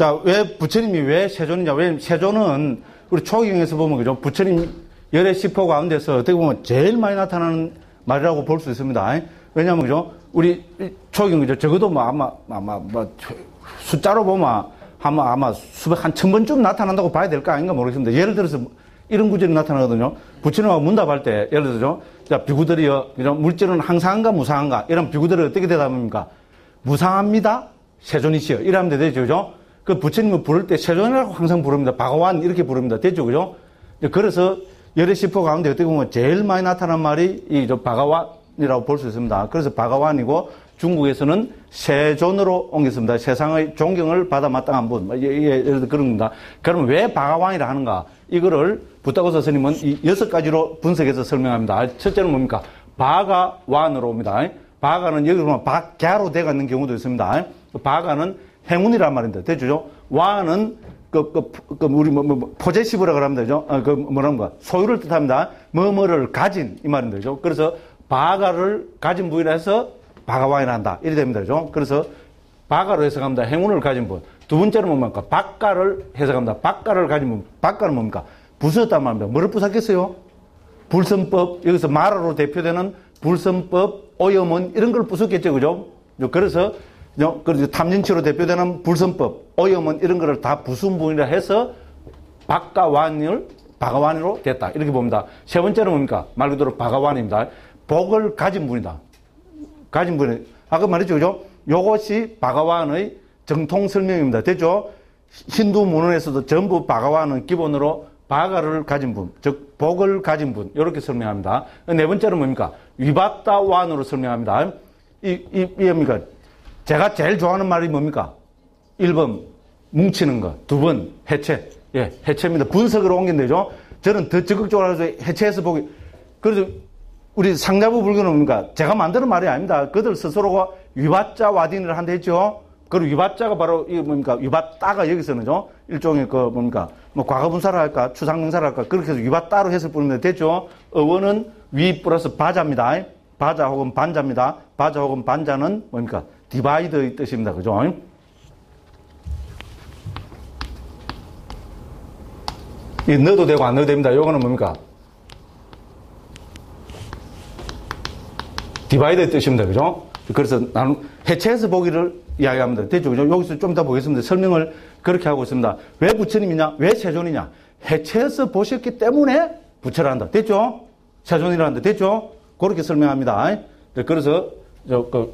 자, 왜 부처님이 왜 세존이냐? 왜 세존은 우리 초기경에서 보면 그죠? 부처님 열의 10호 가운데서 어떻게 보면 제일 많이 나타나는 말이라고 볼 수 있습니다. 왜냐하면 그죠? 우리 초기경 그죠? 적어도 뭐 아마 숫자로 보면 아마 수백 한 1000번쯤 나타난다고 봐야 될까 아닌가 모르겠습니다. 예를 들어서 이런 구절이 나타나거든요. 부처님하고 문답할 때 예를 들어서 자, 비구들이여, 그죠? 물질은 항상한가 무상한가? 이런 비구들이 어떻게 대답합니까? 무상합니다. 세존이시여. 이러면 되죠, 그죠? 그 부처님을 부를 때 세존이라고 항상 부릅니다. 바가완 이렇게 부릅니다. 됐죠, 그죠? 그래서 열의 10호 가운데 어떻게 보면 제일 많이 나타난 말이 이 바가완이라고 볼 수 있습니다. 그래서 바가완이고 중국에서는 세존으로 옮겼습니다. 세상의 존경을 받아 마땅한 분. 예를 들어 그런 겁니다. 그러면 왜 바가완이라 하는가? 이거를 부타고사 스님은 이 6가지로 분석해서 설명합니다. 첫째는 뭡니까? 바가완으로 옵니다. 바가는 여기 보면 박갸로 되어 있는 경우도 있습니다. 바가는 행운이란 말입니다. 됐죠? 와는 우리 포제시브라 그럽니다. 그죠? 뭐랍니까? 소유를 뜻합니다. 뭐뭐를 가진 이 말입니다. 그죠? 그래서 바가를 가진 분이라 해서 바가완이라 한다. 이래 됩니다. 그죠? 그래서 바가로 해석합니다. 행운을 가진 분. 두 번째는 뭡니까? 박가를 해석합니다. 박가를 가진 분. 박가는 뭡니까? 부수었단 말입니다. 뭐를 부수었겠어요? 불선법, 여기서 마라로 대표되는 불선법, 오염은 이런 걸 부수었겠죠. 그죠? 그래서 탐진치로 대표되는 불선법, 오염은 이런 거를 다 부순 분이라 해서 바가완으로 됐다. 이렇게 봅니다. 세 번째는 뭡니까? 말 그대로 바가완입니다. 복을 가진 분이다. 가진 분이. 아까 말했죠. 그죠? 요것이 바가완의 정통 설명입니다. 됐죠? 힌두 문헌에서도 전부 바가완은 기본으로 바가를 가진 분, 즉 복을 가진 분 이렇게 설명합니다. 네 번째는 뭡니까? 위바따완으로 설명합니다. 뭡니까? 제가 제일 좋아하는 말이 뭡니까? 1번 뭉치는 거, 2번 해체. 예, 해체입니다. 분석으로 옮긴대죠. 저는 더 적극적으로 해서 해체해서 보기. 그래서 우리 상자부 불교는 뭡니까? 제가 만드는 말이 아닙니다. 그들 스스로가 위바자 와딘을 한다 했죠. 그리고 위바자가 바로 이 뭡니까? 위바따가 여기서는죠. 일종의 뭡니까? 뭐 과거분사를 할까? 추상명사를 할까? 그렇게 해서 위바따로 했을 뿐인데 됐죠. 어원은 위 플러스 바자입니다. 바자 혹은 반자입니다. 바자 혹은 반자는 뭡니까? 디바이드의 뜻입니다. 그죠? 이 넣어도 되고 안 넣어도 됩니다. 요거는 뭡니까? 디바이드의 뜻입니다. 그죠? 그래서 나는 해체해서 보기를 이야기합니다. 됐죠? 그죠? 여기서 좀 이따 보겠습니다. 설명을 그렇게 하고 있습니다. 왜 부처님이냐? 왜 세존이냐? 해체해서 보셨기 때문에 부처라 한다. 됐죠? 세존이라 한다. 됐죠? 그렇게 설명합니다. 그래서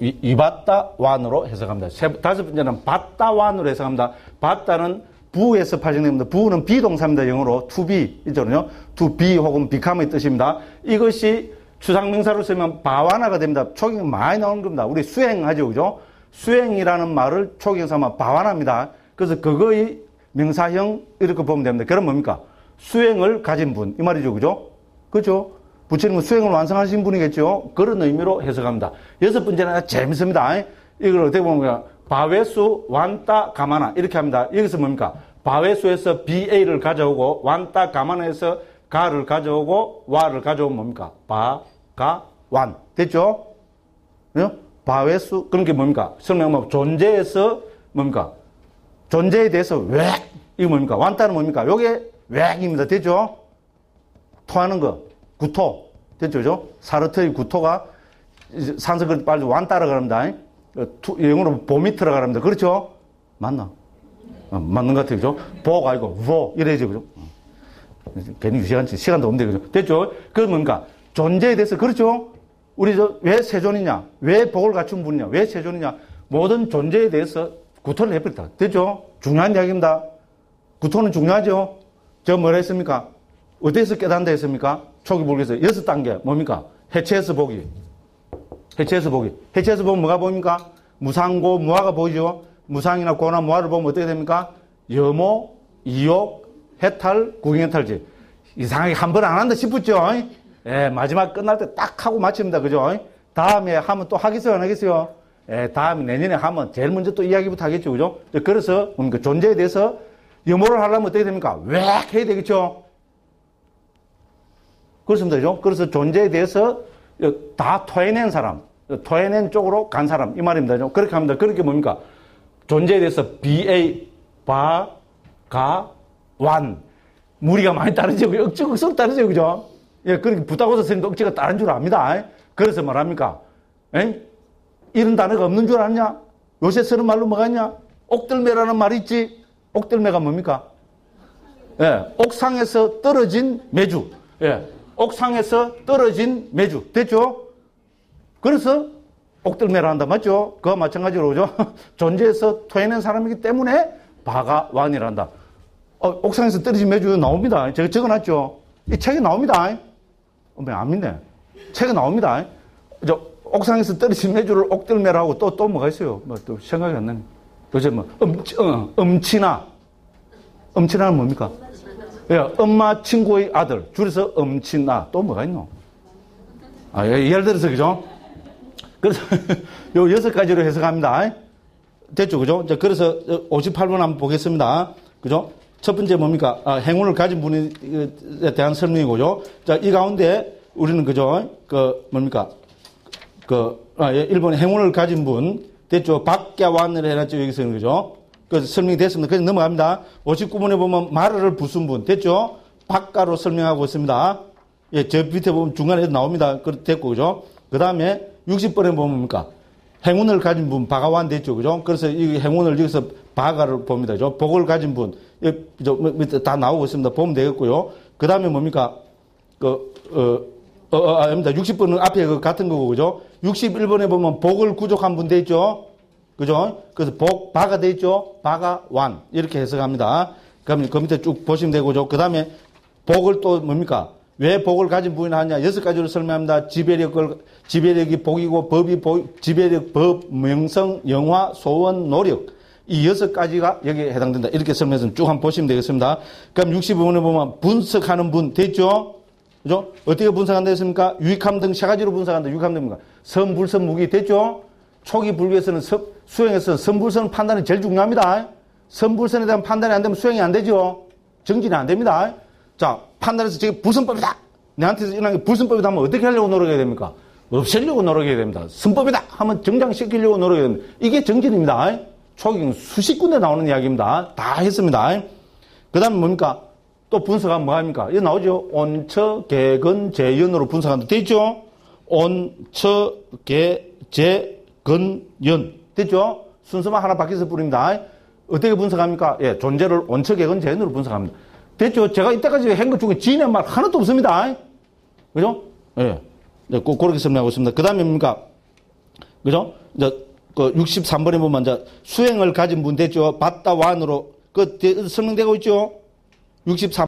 위바따완으로 해석합니다. 다섯 번째는 바따완으로 해석합니다. 바따는 부에서 파생됩니다. 부는 비동사입니다. 영어로 to be 있잖아요. to be 혹은 become의 뜻입니다. 이것이 추상명사로 쓰면 바완화가 됩니다. 초기경 많이 나오는 겁니다. 우리 수행하죠. 그죠? 수행이라는 말을 초기경사만 바완합니다. 그래서 그거의 명사형 이렇게 보면 됩니다. 그럼 뭡니까? 수행을 가진 분. 이 말이죠. 그죠? 그죠? 부처님은 수행을 완성하신 분이겠죠? 그런 의미로 해석합니다. 여섯 번째는 재밌습니다. 이걸 어떻게 보면 바웨수 완따 가마나 이렇게 합니다. 여기서 뭡니까? 바웨수에서 BA를 가져오고 완따 가마나에서 가를 가져오고 와를 가져오면 뭡니까? 바가완. 됐죠? 바웨수. 그런 게 뭡니까? 설명하면 존재에서 뭡니까? 존재에 대해서 왜? 이거 뭡니까? 완따는 뭡니까? 요게 왜입니다. 됐죠? 토하는 거. 구토. 됐죠? 그죠? 사르트의 구토가 산스크리트 빨리 완따라 그럽니다. 영어로 보미트라 그럽니다. 그렇죠? 맞나? 맞는 것 같아요. 그죠? 보가 아니고 워. 이래야죠. 그죠? 괜히 시간도 없는데. 그죠? 됐죠? 그건 뭡니까? 존재에 대해서. 그렇죠? 우리 왜 세존이냐? 왜 복을 갖춘 분이냐? 왜 세존이냐? 모든 존재에 대해서 구토를 해버렸다. 됐죠? 중요한 이야기입니다. 구토는 중요하죠? 저 뭐라 했습니까? 어디에서 깨닫는다 했습니까? 초기 불교에서 6단계. 뭡니까? 해체해서 보기. 해체해서 보기. 해체해서 보면 뭐가 보입니까? 무상고, 무화가 보이죠? 무상이나 고나 무화를 보면 어떻게 됩니까? 여모, 이욕, 해탈, 구경해탈지. 이상하게 한 번 안 한다 싶었죠? 예, 마지막 끝날 때 딱 하고 마칩니다. 그죠? 다음에 하면 또 하겠어요? 안 하겠어요? 예, 다음에 내년에 하면 제일 먼저 또 이야기부터 하겠죠. 그죠? 그래서 뭡니까? 존재에 대해서 염호를 하려면 어떻게 됩니까? 왜 해야 되겠죠? 그렇습니다. 그죠? 그래서 존재에 대해서 다 토해낸 사람, 토해낸 쪽으로 간 사람, 이 말입니다. 그렇게 합니다. 그렇게 뭡니까? 존재에 대해서 BA, 바, 가, 완. 무리가 많이 따르죠. 억지로 따르죠. 그죠? 예, 그렇게 부타고사 선생님도 억지가 따른 줄 압니다. 그래서 말합니까? 에? 이런 단어가 없는 줄 아냐? 요새 쓰는 말로 뭐가 있냐? 옥들매라는 말이 있지? 옥들매가 뭡니까? 예, 옥상에서 떨어진 매주. 예, 옥상에서 떨어진 매주. 됐죠? 그래서 옥들매라 한다. 맞죠? 그와 마찬가지로, 그죠? 존재에서 토해낸 사람이기 때문에 바가 완이라 한다. 옥상에서 떨어진 매주 나옵니다. 제가 적어놨죠? 이 책에 나옵니다. 안 믿네. 책에 나옵니다. 옥상에서 떨어진 매주를 옥들매라고 또 뭐가 있어요? 뭐 또 생각이 안 나네. 도대체 뭐, 엄친아. 엄친아는 뭡니까? 예, 엄마 친구의 아들. 줄여서 엄친아. 또 뭐가 있노? 예를 들어서, 그죠? 그래서, 요 6가지로 해석합니다. 됐죠? 그죠? 자, 그래서 58번 한번 보겠습니다. 그죠? 첫 번째 뭡니까? 행운을 가진 분에 대한 설명이고요. 자, 이 가운데 우리는 그죠? 뭡니까? 1번 행운을 가진 분. 됐죠? 박갸완을 해놨죠? 여기서는 그죠? 그래서 설명이 됐습니다. 그래서 넘어갑니다. 59번에 보면 말을 부순 분. 됐죠? 박가로 설명하고 있습니다. 예, 저 밑에 보면 중간에 나옵니다. 됐고, 그죠? 그 다음에 60번에 보면 뭡니까? 행운을 가진 분, 바가완 됐죠? 그죠? 그래서 이 행운을 여기서 바가를 봅니다. 그죠? 복을 가진 분. 밑에 다 나오고 있습니다. 보면 되겠고요. 그 다음에 뭡니까? 아닙니다. 60번은 앞에 같은 거고, 그죠? 61번에 보면 복을 구족한 분 되죠? 그죠? 그래서 바가 되죠? 바가 완. 이렇게 해석합니다. 그러면 그 밑에 쭉 보시면 되고, 그 다음에 복을 또 뭡니까? 왜 복을 가진 분이 하냐? 6가지로 설명합니다. 지배력이 복이고, 지배력, 법, 명성, 영화, 소원, 노력. 이 6가지가 여기에 해당된다. 이렇게 설명해서 쭉 한번 보시면 되겠습니다. 그럼 65번에 보면 분석하는 분 됐죠? 그죠? 어떻게 분석한다 했습니까? 유익함 등 3가지로 분석한다. 유익함 등입니까? 선불선 무기 됐죠? 초기 불교에서는 수행에서 선불선 판단이 제일 중요합니다. 선불선에 대한 판단이 안 되면 수행이 안 되죠? 정진이 안 됩니다. 자, 판단해서 저게 불선법이다. 내한테서 일어난 게 불선법이다 하면 어떻게 하려고 노력해야 됩니까? 없애려고 노력해야 됩니다. 선법이다 하면 정장시키려고 노력해야 됩니다. 이게 정진입니다. 초기는 수십 군데 나오는 이야기입니다. 다 했습니다. 그 다음에 뭡니까? 또 분석하면 뭐합니까? 여기 나오죠? 온처, 개근, 재연으로 분석한다. 됐죠? 온처, 근, 연. 됐죠? 순서만 하나 바뀌어서 뿌립니다. 어떻게 분석합니까? 예, 존재를 온처, 개근, 재연으로 분석합니다. 됐죠? 제가 이때까지 한 것 중에 지인의 말 하나도 없습니다. 그죠? 예. 네, 꼭 그렇게 설명하고 있습니다. 그 다음에 뭡니까? 그죠? 이제, 63번에 보면 이제 수행을 가진 분 됐죠? 받다 완으로, 설명되고 있죠? 63.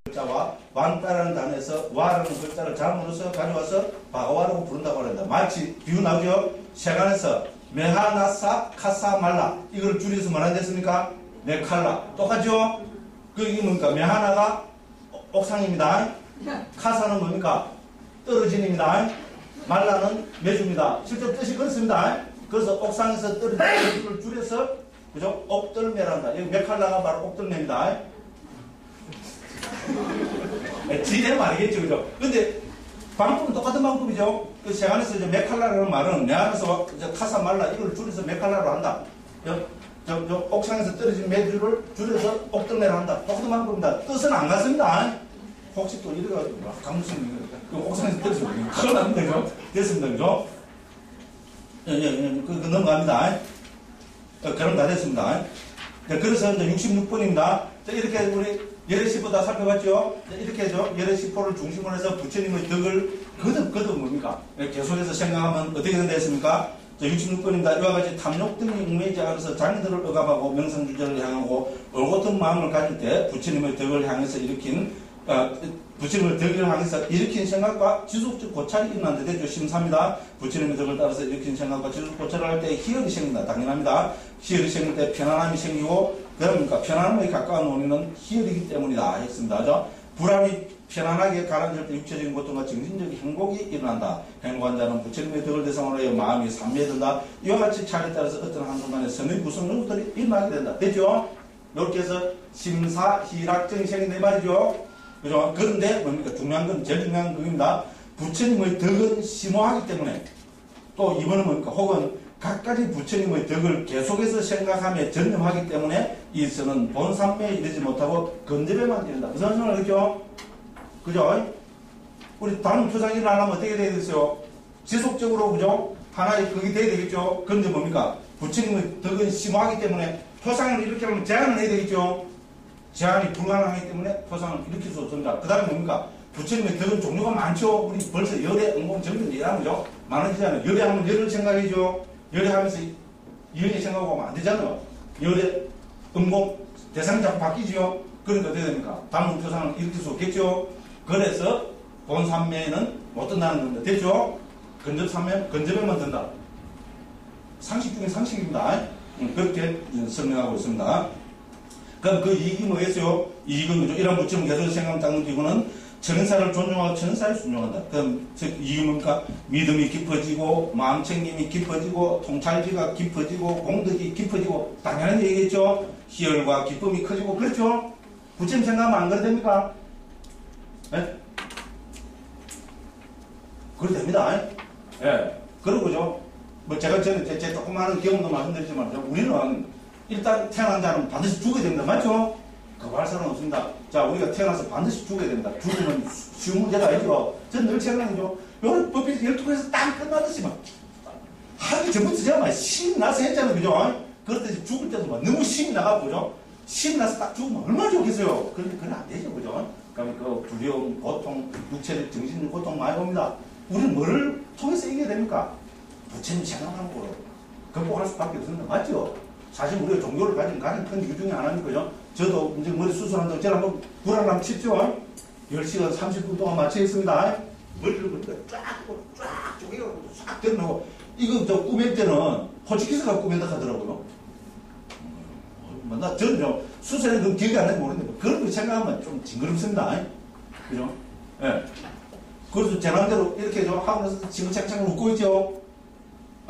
글자와 완따라는 단어에서 와라는 글자를 자문으로서 가져와서 바가와라고 부른다고 합니다. 마치 비유 나오죠? 세간에서 메하나사 카사말라 이걸 줄여서 뭐라 됐습니까? 메칼라 똑같죠? 이게 뭡니까? 메하나가 옥상입니다. 카사는 뭡니까? 떨어진입니다. 말라는 매주입니다. 실제 뜻이 그렇습니다. 그래서 옥상에서 떨어진 매주를 줄여서 그죠? 옥들매란다. 여기 메칼라가 바로 옥들매입니다. 지네 말이겠죠, 그죠? 근데 방법은 똑같은 방법이죠. 그 세간에서 이제 메칼라라는 말은 내 안에서 카사 말라 이걸 줄여서 메칼라로 한다. 옥상에서 떨어진 매주를 줄여서 옥들매를 한다. 똑같은 방법입니다. 뜻은 안 같습니다. 혹시 또 이래가지고 강무슨 그 옥상에서 떨어진 큰일 났는데, 그죠? 됐습니다, 그죠? 넘어갑니다. 그럼 다 됐습니다. 그래서 이제 66번입니다. 이렇게 우리 예례시보다 살펴봤죠? 이렇게 해서 예례시포를 중심으로 해서 부처님의 덕을 거듭 뭡니까? 계속해서 생각하면 어떻게 된다 했습니까? 66번입니다. 이와 같이 탐욕 등이 웅매지 않아서 장애들을 억압하고 명상주제를 향하고 올곧은 마음을 가질 때 부처님의 덕을 향해서 부처님의 덕을 향해서 일으킨 생각과 지속적 고찰이 일어난다. 되죠? 심사입니다. 부처님의 덕을 따라서 일으킨 생각과 지속적 고찰을 할 때 희열이 생긴다. 당연합니다. 희열이 생길 때 편안함이 생기고, 그러니까 편안함에 가까운 원인은 희열이기 때문이다. 했습니다. 그죠? 불안이 편안하게 가라앉을 때 육체적인 고통과 정신적인 행복이 일어난다. 행복한 자는 부처님의 덕을 대상으로 해 마음이 삼매든다. 이와 같이 차례에 따라서 어떤 한순간에 선의 구성력들이 일어나게 된다. 됐죠? 이렇게 해서 심사, 희락정이 생긴다. 말이죠? 그죠? 그런데 뭡니까? 중요한 건, 제일 중요한 것입니다. 부처님의 덕은 심오하기 때문에, 또 이번은 뭡니까? 혹은 각가지 부처님의 덕을 계속해서 생각하며 전념하기 때문에 이서는 본삼매에 이르지 못하고 근접에만 이른다. 무슨 말이죠? 그죠? 우리 다른 표상이 일어나면 어떻게 돼야 되겠어요? 지속적으로, 그죠? 하나의 그게 돼야 되겠죠? 그런데 뭡니까? 부처님의 덕은 심오하기 때문에 표상을 이렇게 하면 제한을 해야 되겠죠? 제한이 불가능하기 때문에 표상을 일으킬 수 없습니다. 그 다음에 뭡니까? 부처님의 덕은 종류가 많죠? 우리 벌써 열애, 응공, 정전 얘기하는 거죠? 많아지잖아요. 열애하면 열을 생각해죠? 열애하면서 열애 생각하면 안 되잖아요. 열애, 응공, 대상자가 바뀌죠? 그러니까 어떻게 됩니까? 다음 표상을 일으킬 수 없겠죠? 그래서 본삼매는 못 든다는 겁니다. 됐죠? 근접삼매, 근접에만 든다. 상식 중에 상식입니다. 그렇게 설명하고 있습니다. 그럼 그 이익이 뭐겠어요? 이익은 그죠? 이런 부처님 계속 생각 닦는 기구는 천사를 존중하고 천사를 순종한다. 그럼 즉 이익은 뭡니까? 믿음이 깊어지고 마음챙김이 깊어지고 통찰지가 깊어지고 공덕이 깊어지고 당연한 얘기겠죠? 희열과 기쁨이 커지고 그렇죠? 부처님 생각하면 안 그래 됩니까? 예? 그래 됩니다. 예. 그리고 그죠? 뭐 제가 전에 제 조그마한 경험도 말씀드리지만 우리는 일단 태어난 자는 반드시 죽어야 됩니다. 맞죠? 그거 할 사람은 없습니다. 자, 우리가 태어나서 반드시 죽어야 됩니다. 죽으면 쉬운 문제가 아니죠. 저는 늘 생각하죠. 요 법이 12개에서 딱 끝나듯이 막 하기 전부터 제가 막 신이 나서 했잖아요. 그죠? 그럴 때 죽을 때도 막 너무 신이 나가고, 그죠? 신이 나서 딱 죽으면 얼마나 좋겠어요. 그런데 그건 안 되죠. 그죠? 그러니까 그 두려움, 고통, 육체적, 정신적 고통 많이 옵니다. 우리는 뭐를 통해서 이겨야 됩니까? 부처님 생각하는 거로 극복할 수밖에 없습니다. 맞죠? 사실 우리가 종교를 가진 가장 큰 이유 중에 하나는 거죠. 저도 이제 머리 수술한다고 제가 한번 불안하면 칩죠. 10시간 30분 동안 마쳐 있습니다. 머리를 보니까 쫙 쪼개가지고 싹 들어놓고 이거 저 꾸밀 때는 호치키스가 꾸민다 하더라고요. 나 저는요 수술에 그 기억이 안 나면 모르는데 그런 거 생각하면 좀 징그럽습니다. 그죠? 예. 그래서 제 마음대로 이렇게 좀 하고 나서 지금 책장을 웃고 있죠.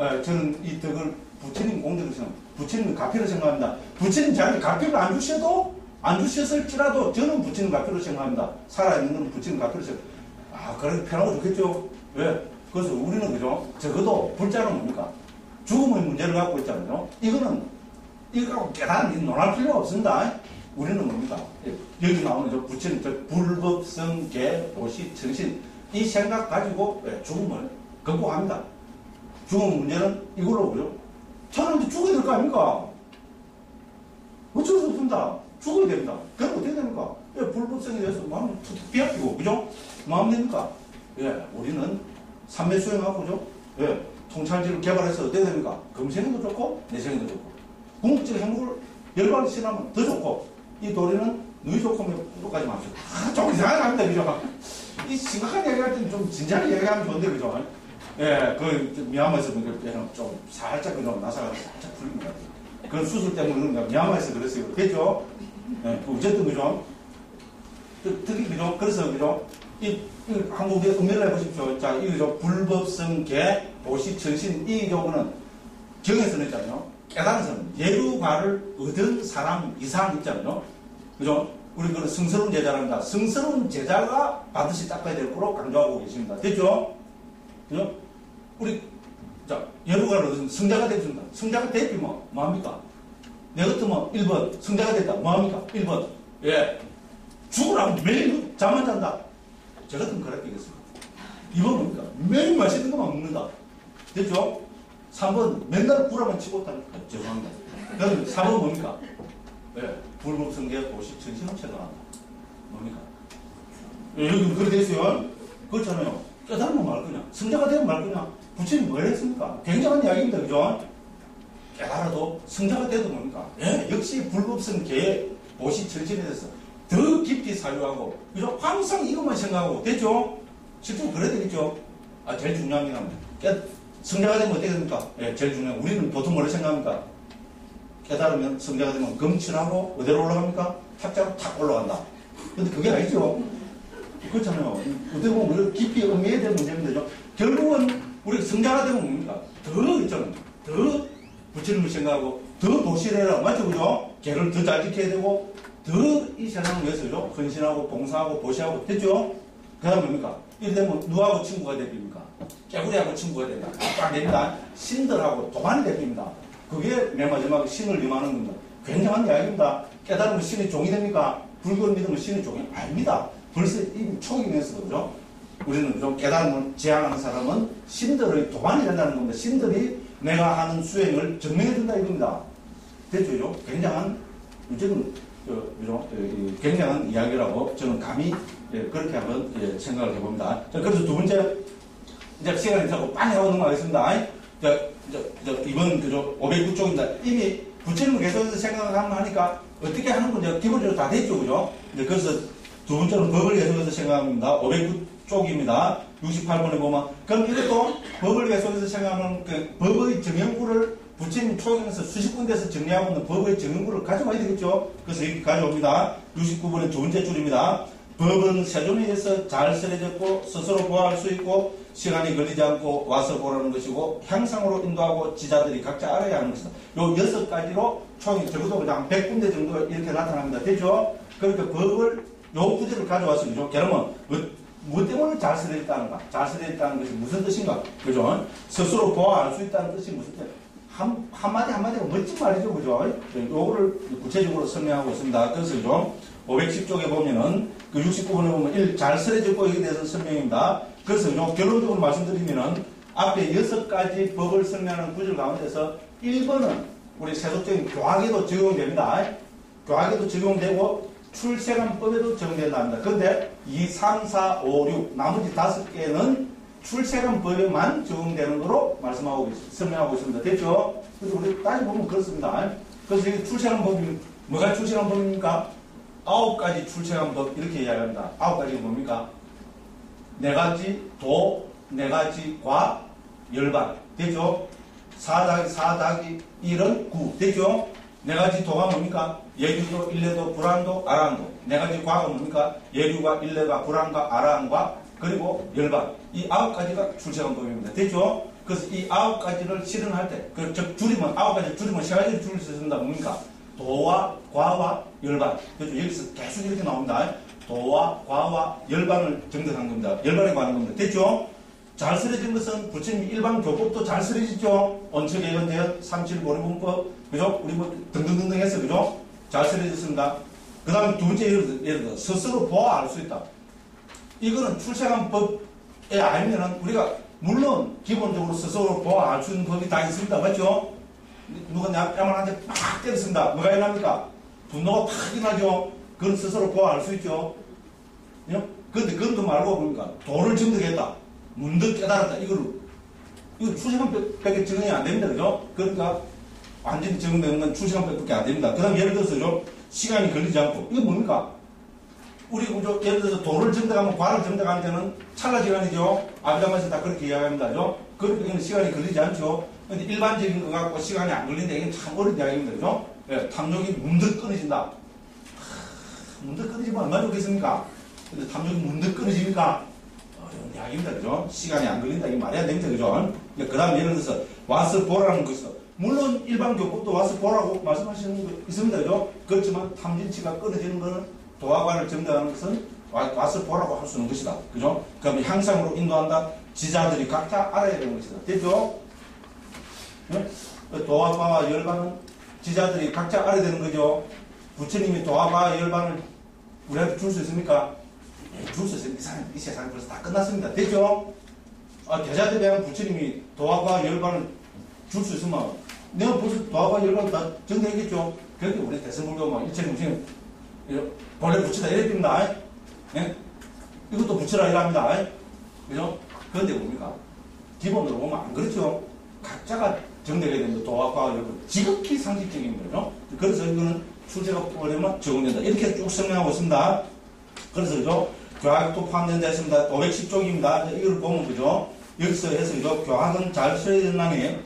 예, 저는 이 덕을 부처님 공덕을 생각합니다. 부처님 가피를 생각합니다. 부처님 저한테 가피를 안 주셨을지라도 저는 부처님 가피를 생각합니다. 살아있는 건 부처님 가피를 생각합니다. 아, 그래 편하고 좋겠죠. 왜? 그래서 우리는 그죠? 적어도 불자는 뭡니까? 죽음의 문제를 갖고 있잖아요. 이거는 이거 갖고 깨달은 논할 필요가 없습니다. 우리는 뭡니까? 여기 나오는 저 부처님 저 불법성 계 도시 정신 이 생각 가지고 죽음을 극복합니다. 죽음 문제는 이걸로 그죠? 저는 이제 죽어야 될 거 아닙니까? 어쩔 수 없습니다. 죽어야 됩니다. 그럼 어떻게 됩니까? 불법성에 대해서 마음을 툭툭 비약기고, 그죠? 마음 됩니까? 예, 우리는 삼매 수행하고, 그죠? 예, 통찰지를 개발해서 어떻게 됩니까? 금생에도 좋고, 내생에도 좋고, 궁극적 행복을 열반을 신하면 더 좋고, 이 도리는 누이 좋고, 똑같이 마시고. 좀 이상하게 합니다, 그죠? 이 심각한 얘기할 때는 좀 진지하게 얘기하면 좋은데, 그죠? 예, 미얀마에서 좀 살짝 그냥 나사가 살짝 풀린 것 같아요. 그 수술 때문에 그런가 미얀마에서 그랬어요. 됐죠? 예, 어쨌든 그죠? 특히 그죠? 그래서 그죠? 한국의 음미를 해보십시오. 자, 이거죠? 불법성 계 도시 천신 이 경우는 경에서는 있잖아요. 깨달은서는 예루가를 얻은 사람 이상 있잖아요. 그죠? 우리 그 성스러운 제자랍니다. 성스러운 제자가 반드시 닦아야 될 거로 강조하고 계십니다. 됐죠? 그죠? 우리, 자, 예루가를 얻은 성자가 됐습니다. 성자가 됐으면 뭐합니까? 내 같으면 1번, 성자가 됐다. 뭐합니까? 1번. 예. 죽으라면 매일 잠만 잔다. 저 같으면 그렇게 되겠습니다. 2번 뭡니까? 매일 맛있는 것만 먹는다. 됐죠? 3번 맨날 구라만 치고 있다는 거. 죄송합니다. 그럼 4번 뭡니까? 네, 불법성계 도시 전신을 체감한다. 뭡니까? 여기 그래 됐어요. 그렇잖아요. 깨달으면 말 거냐? 성자가 되면 말 거냐? 부처님 뭘 했습니까? 굉장한 이야기입니다. 그죠? 깨달아도 성자가 돼도 뭡니까? 예, 역시 불법성계의 도시 전신에 대해서 더 깊이 사유하고, 그죠? 항상 이것만 생각하고, 됐죠? 실제로 그래야 되겠죠? 제일 중요한 게 뭡니까? 성자가 되면 어떻게 됩니까? 예, 제일 중요한. 우리는 보통 뭐를 생각합니까? 깨달으면 성자가 되면 검칠하고 어디로 올라갑니까? 탁자로 탁 올라간다. 근데 그게 아니죠. 그렇잖아요. 어떻게 보면 우리가 깊이 음미해야 될 문제입니다. 결국은 우리가 성자가 되면 뭡니까? 더 있잖아요. 더 부처님을 생각하고 더 도시를 해라. 맞죠? 그죠? 개를 더 잘 지켜야 되고 더 이 세상을 위해서죠. 헌신하고 봉사하고 보시하고 됐죠? 그 다음 뭡니까? 이래 되면 누구하고 친구가 됩니까? 깨구리하고 친구가 됩니다. 딱 됩니다. 신들하고 도반이 됩니다. 그게 맨 마지막에 신을 임하는 겁니다. 굉장한 이야기입니다. 깨달으면 신이 종이 됩니까? 불교를 믿으면 신이 종이 아닙니다. 벌써 이미 초기면서 그죠? 우리는 좀 깨달음을 지향하는 사람은 신들의 도반이 된다는 겁니다. 신들이 내가 하는 수행을 증명해 준다 이겁니다. 됐죠? 굉장한 이제는 굉장한 이야기라고 저는 감히 그렇게 한번 생각을 해봅니다. 자, 그래서 두 번째 이제 시간이 자꾸 빨리 하고 넘어가겠습니다. 이번 그죠 509쪽입니다. 이미 부처님을 계속해서 생각하면 하니까 어떻게 하는 건지 기본적으로 다 됐죠, 그죠? 그래서 두 번째는 법을 계속해서 생각합니다. 509쪽입니다. 68번에 보면 그럼 이것도 법을 계속해서 생각하면 그 법의 정형구를 부처님 초경에서 수십 군데에서 정리하고 있는 법의 정형구를 가져와야 되겠죠. 그래서 이렇게 가져옵니다. 69번의 두 번째 줄입니다. 법은 세존에 의해서 잘 쓰여졌고 스스로 보호할 수 있고 시간이 걸리지 않고 와서 보라는 것이고 향상으로 인도하고 지자들이 각자 알아야 하는 것이다. 요 6가지로 총이 적어도 그냥 100군데 정도 이렇게 나타납니다. 되죠? 그러니까 법을 요 구절을 가져와서 그죠? 그러면 뭐 때문에 잘 쓰여졌다는가? 잘 쓰여졌다는 것이 무슨 뜻인가? 그죠? 스스로 보호할 수 있다는 뜻이 무슨 뜻? 한마디 한마디가 멋진 말이죠. 그죠? 요거를 구체적으로 설명하고 있습니다. 그래서 그죠? 510쪽에 보면은 그 69번에 보면 잘 쓰여졌고 이에 대해서 설명입니다. 그래서 결론적으로 말씀드리면은 앞에 6가지 법을 설명하는 구절 가운데서 1번은 우리 세속적인 교학에도 적용됩니다. 교학에도 적용되고 출세관법에도 적용된다 합니다. 그런데 2, 3, 4, 5, 6 나머지 5개는 출세관법에만 적용되는 거로 설명하고 있습니다. 됐죠? 그래서 우리 따져보면 그렇습니다. 그래서 이게 출세관법이 뭐가 출세관법입니까? 9가지 출세관법 이렇게 이야기합니다. 9가지가 뭡니까? 4가지 도, 4가지 과, 열반. 됐죠? 4다기 1은 9. 됐죠? 4가지 도가 뭡니까? 예류도, 일례도, 불안도, 아라한도. 4가지 과가 뭡니까? 예류가, 일례가, 불안과, 아라한과, 그리고 열반. 이 9가지가 출세관법입니다. 됐죠? 그래서 이 9가지를 실현할 때, 즉, 줄이면, 9가지 줄이면 3가지를 줄일 수 있습니다. 뭡니까? 도와, 과와, 열반. 그렇죠? 여기서 계속 이렇게 나옵니다. 도와, 과와, 열반을 정득한 겁니다. 열반에 관한 겁니다. 됐죠? 잘 쓰여진 것은 부처님 일반 교법도 잘 쓰여졌죠? 언처계연대연, 삼칠보리분법, 그죠? 우리 뭐 등등등등 해서, 그죠? 잘 쓰여졌습니다. 그 다음에 두 번째 예를 들어, 스스로 보아알 수 있다. 이거는 출세관법에 알면은 우리가, 물론, 기본적으로 스스로 보아알 수 있는 법이 다 있습니다. 맞죠? 누가 야만한테 막 때렸습니다. 뭐가 일어납니까? 분노가 팍 일어나죠? 그건 스스로 보아알 수 있죠? 그런데 그것도 말고 뭡니까? 도를 증득했다. 문득 깨달았다. 이거 출세관법밖에 적용이 안 됩니다. 그죠? 그러니까 완전히 적용되는 건 출세관법밖에 안 됩니다. 그 다음 예를 들어서 시간이 걸리지 않고 이거 뭡니까? 우리 예를 들어서 도를 증득하면 과를 증득하는 데는 찰나시간이죠. 아비담에서 다 그렇게 이야기합니다. 그죠? 그러니까 이건 시간이 걸리지 않죠. 근데 일반적인 거 갖고 시간이 안 걸린다. 이건 참 어려운 이야기입니다. 그죠? 네, 탐욕이 문득 끊어진다. 문득 끊어지면 얼마나 좋겠습니까? 근데 탐욕이 문득 끊어집니까? 어려운 이야기입니다. 그죠? 시간이 안 걸린다. 이게 말이 안 됩니다. 그죠? 그 다음 예를 들어서 와서 보라는 것이죠. 물론 일반 교법도 와서 보라고 말씀하시는 거 있습니다. 그죠? 그렇지만 탐진치가 끊어지는 것은 도화관을 정리하는 것은 와서 보라고 할 수 있는 것이다. 그죠? 그럼 향상으로 인도한다. 지자들이 각자 알아야 되는 것이다. 됐죠? 네? 도화과와 열반은 지자들이 각자 알아야 되는 거죠. 부처님이 도화과와 열반을 우리한테 줄 수 있습니까? 네, 줄 수 있습니다. 이 세상이 벌써 다 끝났습니다. 됐죠? 대자대배한 부처님이 도화과와 열반을 줄 수 있으면 내가 벌써 도화가 열번 다 정리했겠죠. 그런데 우리 대선불교 막 일체 중심 본래 붙이다 이랬습니다. 예? 이것도 붙이라 이랍니다. 그죠? 그런데 뭡니까? 기본으로 보면 안 그렇죠. 각자가 정리해야 됩니다. 도화과 열번 지극히 상식적인 거죠. 그래서 이거는 출제가 보려면 적용된다. 이렇게 쭉 설명하고 있습니다. 그래서 그죠? 교학도 포함된 데 있습니다. 510쪽입니다. 이걸 보면 그죠? 여기서 해서 그죠? 교학은 잘 써야 된다니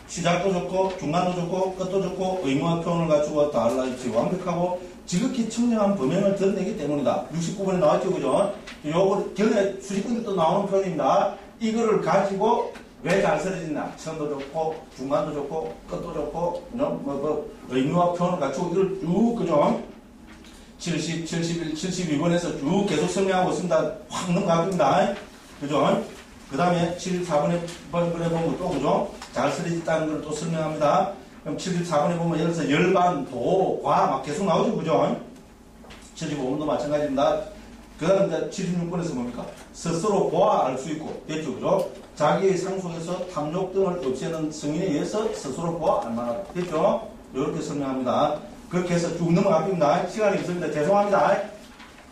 시작도 좋고 중간도 좋고 끝도 좋고 의무와 표현을 갖추고 달라지 완벽하고 지극히 청량한 범행을 드러내기 때문이다. 69번에 나왔죠. 그죠? 요거 견해 수직근도 나오는 표현입니다. 이거를 가지고 왜 잘 쓰여진다. 처음도 좋고 중간도 좋고 끝도 좋고 의무와 표현을 갖추고 이걸 쭉 그죠? 70, 71, 72번에서 쭉 계속 설명하고 있습니다. 확 넘어갑니다. 그죠? 그 다음에 74번에 보면 또 그죠? 잘 쓰여졌다는 걸 또 설명합니다. 그럼 74번에 보면 예를 들어서 열반, 도, 과 막 계속 나오죠. 그죠? 75번도 마찬가지입니다. 그 다음에 76번에서 뭡니까? 스스로 보아 알 수 있고 됐죠. 그죠? 자기의 상속에서 탐욕 등을 없애는 승인에 의해서 스스로 보아 알만하다. 됐죠? 이렇게 설명합니다. 그렇게 해서 쭉 넘어갑니다. 시간이 있습니다. 죄송합니다.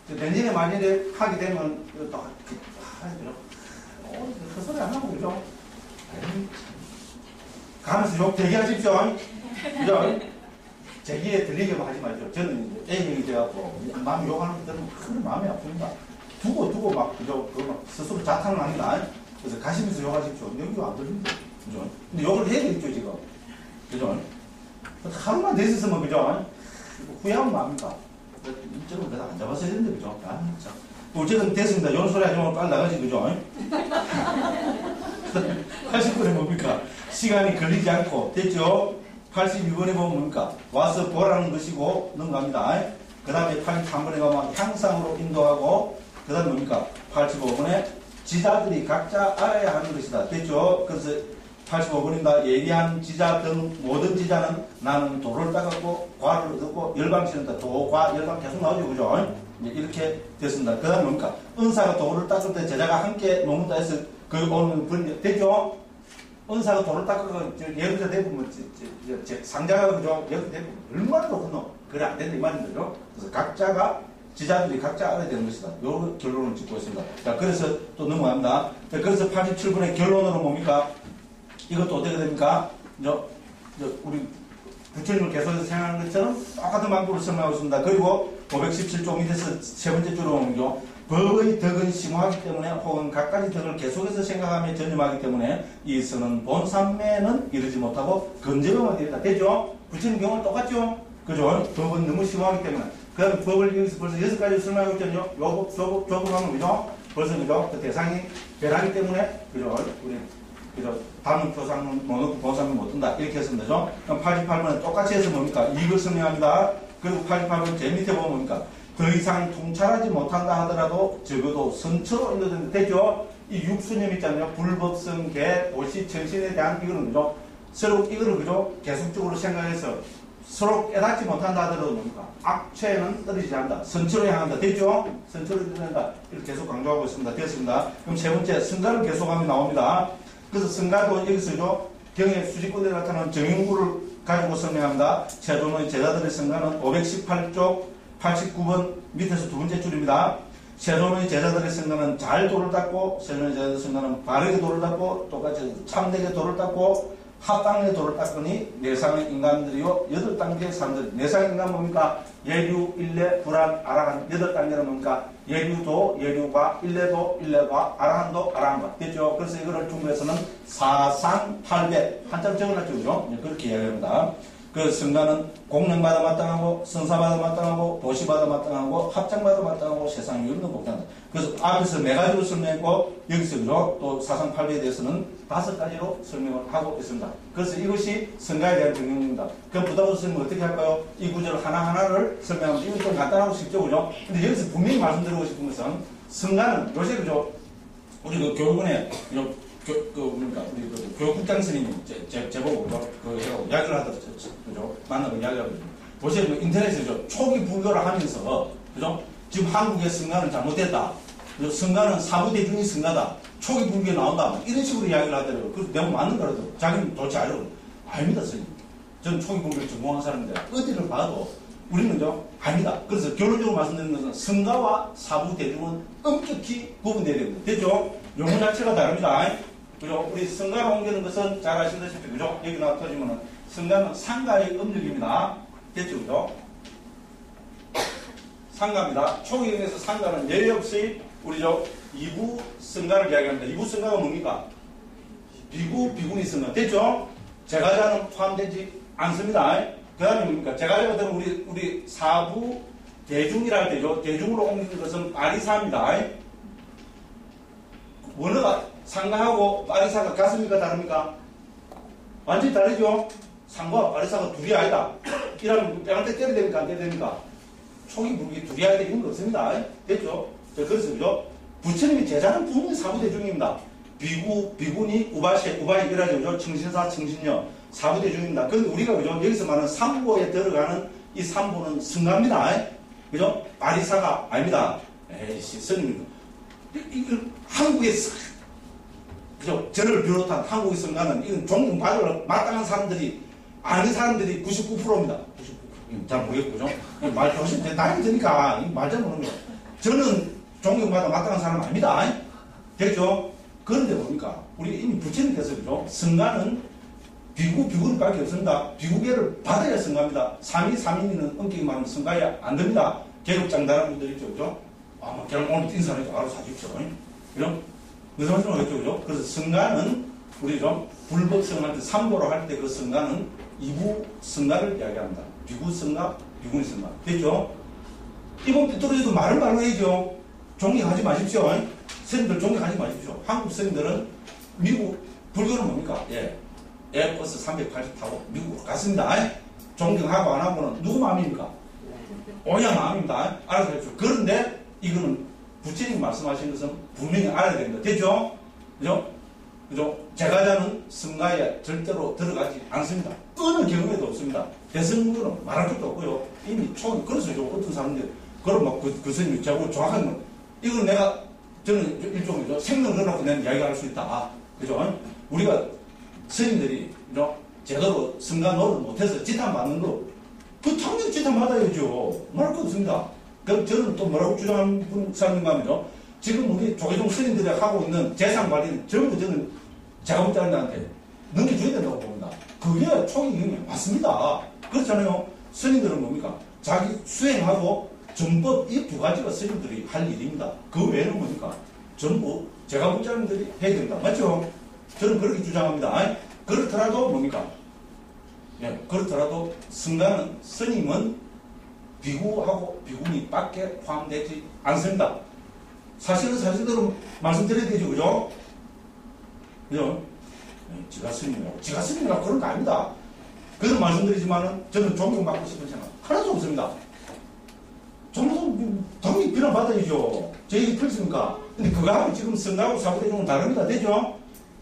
내년에 만일에 하게 되면 또 헛소리 안 하고 그죠? 가면서 욕 대기하십시오. 그죠? 제기에 들리게 하지 말죠. 저는 이제 A형이 돼갖고 마음이 욕하는 거 들으면 큰 마음이 아픕니다. 두고 막 그죠? 막 스스로 자탄을 합니다. 그래서 가시면서 욕하십시오. 여기 안 들립니다. 그죠? 근데 욕을 해야 되겠죠 지금. 그죠? 하루만 더 있었으면 그죠? 후회하면 마음입니다. 이쪽은 내가 안 잡았어야 되는데 그죠? 아, 자. 어쨌든 됐습니다. 이런 소리 하지만 빨리 나가지 그죠? 89번에 뭡니까? 시간이 걸리지 않고 됐죠? 82번에 보면 뭡니까? 와서 보라는 것이고 넘어갑니다. 그 다음에 83번에 가면 향상으로 인도하고 그 다음에 뭡니까? 85번에 지자들이 각자 알아야 하는 것이다. 됐죠? 그래서 85번입니다. 예리한 지자 등 모든 지자는 나는 도를 닦았고 과를 얻었고 열방치는다. 도, 과, 열방 계속 나오죠. 그죠? 이렇게 됐습니다. 그 다음에 뭡니까? 은사가 도를 닦을 때 제자가 함께 머문다 해서 그 오는 분 됐죠? 은사가 도를 닦고 예루자 대부분 상자가 그죠? 예루자 대부분 얼마나 높노? 그래 안 된다 이 말입니다. 그래서 각자가 지자들이 각자 알아야 되는 것이다. 요 결론을 짓고 있습니다. 자, 그래서 또 넘어갑니다. 그래서 87번의 결론으로 뭡니까? 이것도 어떻게 됩니까? 우리 부처님을 계속해서 생각하는 것처럼 똑같은 방법으로 설명하고 있습니다. 그리고 517조 밑에서 세 번째 줄로 오는요. 법의 덕은 심오하기 때문에 혹은 갖가지 덕을 계속해서 생각하며 전념하기 때문에 이서는 본산매는 이르지 못하고 건재병만 됩니다. 되죠? 부처님 경우는 똑같죠? 그죠? 법은 너무 심오하기 때문에. 그 다음에 법을 여기서 벌써 6가지 설명하고 있거든요. 요법, 조법, 조법하면 그죠? 벌써 그죠? 그 대상이 변하기 때문에 그죠? 우리 그죠? 다른 교상은 못 넣고 본산은 못 든다. 이렇게 했으면 되죠? 그럼 88번은 똑같이 해서 뭡니까? 이걸 설명합니다. 그리고 88번 제 밑에 보면 뭡니까? 더 이상 통찰하지 못한다 하더라도 적어도 선처로 인도되는 되죠? 이 육수념 있잖아요. 불법성, 개, 도시, 정신에 대한 이거는 그죠? 서로 이거를 그죠? 계속적으로 생각해서 서로 깨닫지 못한다 하더라도 뭡니까? 악취에는 떨어지지 않는다. 선처로 향한다. 됐죠? 선처로 인도된다. 이렇게 계속 강조하고 있습니다. 됐습니다. 그럼 세 번째, 성가를 계속하면 나옵니다. 그래서 성가도 여기서죠. 경의 수직권에 나타나는 정인구를 가지고 설명합니다. 세존의 제자들의 성가는 518쪽 89번 밑에서 두 번째 줄입니다. 세존의 제자들의 성가는 잘 도를 닦고 세존의 제자들의 성가는 바르게 도를 닦고 똑같이 참되게 도를 닦고 합당의 도를 닦으니 내상의 인간들이요 8단계의 사람들. 내상의 인간 뭡니까? 예류, 일례, 불안, 아라한 8단계는 뭡니까? 예류도, 예류가, 일례도, 일례가, 아라한도, 아라한과 됐죠? 그래서 이거를 중국에서는 사상 800 한참 적어놨죠. 그죠? 그렇게 이야기합니다. 그 성가는 공명받아 마땅하고 성사받아 마땅하고 도시받아 마땅하고 합장받아 마땅하고 세상에 없는 복장다. 그래서 앞에서 4가지로 설명했고 여기서 그죠? 또 사상 800에 대해서는 5가지로 설명을 하고 있습니다. 그래서 이것이 성가에 대한 정리입니다. 그럼 부담 없으면 어떻게 할까요? 이 구절 하나하나를 설명하면 이건 좀 간단하고 쉽죠. 그죠? 근데 여기서 분명히 말씀드리고 싶은 것은 성가는 요새 그죠? 우리 그 교육원에 뭡니까? 우리 그 교육국장 스님이 제보고, 이야기를 하더라고요. 그죠? 만나고 이야기를 하거든요. 보시면 인터넷에서 초기 불교를 하면서, 그죠? 지금 한국의 성가는 잘못됐다. 그죠? 성가는 사부대중이 성가다. 초기 불교에 나온다. 이런 식으로 이야기를 하더라고요. 그래서 내가 맞는 거라도 자기는 도대체 알고. 아닙니다, 선생님. 저는 초기 공부를 전공한 사람인데 어디를 봐도 우리는요, 아닙니다. 그래서 결론적으로 말씀드리는 것은 성가와 사부 대중은 엄격히 구분되어야 됩니다. 됐죠? 용어 자체가 다릅니다. 그죠? 우리 성가로 옮기는 것은 잘 아시다시피, 그죠? 여기 나타지면은 성가는 상가의 음력입니다. 됐죠? 그죠? 상가입니다. 초기경에서 상가는 예외 없이 우리죠, 이부 성가를 이야기합니다. 이부 성가가 뭡니까? 비구, 비군이 성가. 됐죠? 제가자는 포함되지 않습니다. 그 다음에 뭡니까? 제가자가 되면 우리 사부 대중이라 할 때죠. 대중으로 옮기는 것은 빠리사입니다. 원어가 상가하고 빠리사가 같습니까? 다릅니까? 완전히 다르죠? 상가와 빠리사가 둘이 아니다. 이러면 뺨한테 때려야 됩니까? 안 때려야 됩니까? 총이 무기 둘이 아니다. 이런 거 없습니다. 됐죠? 그래서 그죠? 부처님이 제자는 분명히 사부대중입니다. 비구, 비군이 우바시, 우바시 이라죠. 그죠? 청신사, 청신녀, 사부대중입니다. 그런데 우리가 그죠? 여기서 말하는 삼보에 들어가는 이 삼보는 승가입니다. 그죠? 빠리사가 아닙니다. 에이씨, 스님. 한국의, 그죠? 저를 비롯한 한국의 승가는 이건 존경받을 마땅한 사람들이, 아닌 사람들이 99%입니다. 99%. 잘 모르겠고, 그죠? 말 조심, 나이 드니까, 말 잘 모르는 거. 저는 존경받아 마땅한 사람 아닙니다. 됐죠? 그런데 뭡니까? 우리 이미 부처님께서 그죠? 성가는 비구, 비구는 밖에 없습니다. 비구계를 받아야 성가입니다. 삼인은 엄격히 말하면 성가야 안 됩니다. 계급장다른 분들 있죠, 그죠? 아, 그냥 오늘 뛴 사람이 알아서 사십시오. 그죠? 무슨 말씀하겠죠, 그죠? 그래서 성가는 우리 좀 불법성할 때, 삼보로 할 때 그 성가는 이부 성가를 이야기합니다. 비구 성가, 비구니 성가. 됐죠? 이번 삐뚤어져도 말을 말로 해야죠. 존경하지 마십시오. 스님들 존경하지 마십시오. 한국 스님들은 미국, 불교는 뭡니까? 예. 에어버스 380 타고 미국으로 갔습니다. 존경하고 안 하고는 누구 마음입니까? 오야 마음입니다. 알아서 해주십시오. 그런데 이거는 부처님 말씀하신 것은 분명히 알아야 됩니다. 됐죠? 그죠? 그죠? 제가자는 성가에 절대로 들어가지 않습니다. 어느 경우에도 없습니다. 대승부는 말할 것도 없고요. 이미 총이, 그래서 어떤 사람들, 그럼 막 그 스님이 저하고 정확한 건, 이건 저는 일종이죠. 생명 넣어놓고 내가 이야기할 수 있다. 그죠? 우리가 스님들이, 그죠? 제대로 성가 노릇 못해서 지탄 받는 거, 그 당연히 지탄 받아야죠. 말할 거 없습니다. 그럼 저는 또 뭐라고 주장하는 사람인가 하면요. 지금 우리 조계종 스님들이 하고 있는 재산 관리는 전부 저는 자가복자들한테 넘겨줘야 된다고 봅니다. 그게 총익이 맞습니다. 그렇잖아요. 스님들은 뭡니까? 자기 수행하고 전법 이 두 가지가 스님들이 할 일입니다. 그 외에는 뭡니까? 전부 제가복자들이 해야 된다. 맞죠? 저는 그렇게 주장합니다. 그렇더라도 뭡니까? 예, 그렇더라도 성가는, 스님은 비구하고 비구니 밖에 포함되지 않습니다. 사실은 사실대로 말씀드려야 되죠, 그죠? 그죠? 지가 스님이라고 그런 거 아닙니다. 그래서 말씀드리지만은 저는 존경받고 싶은 생각 하나도 없습니다. 존경, 당연히 비난받아야죠. 제 얘기 틀렸습니까? 근데 그거하고 지금 성가하고 사부대중은 다릅니다. 되죠?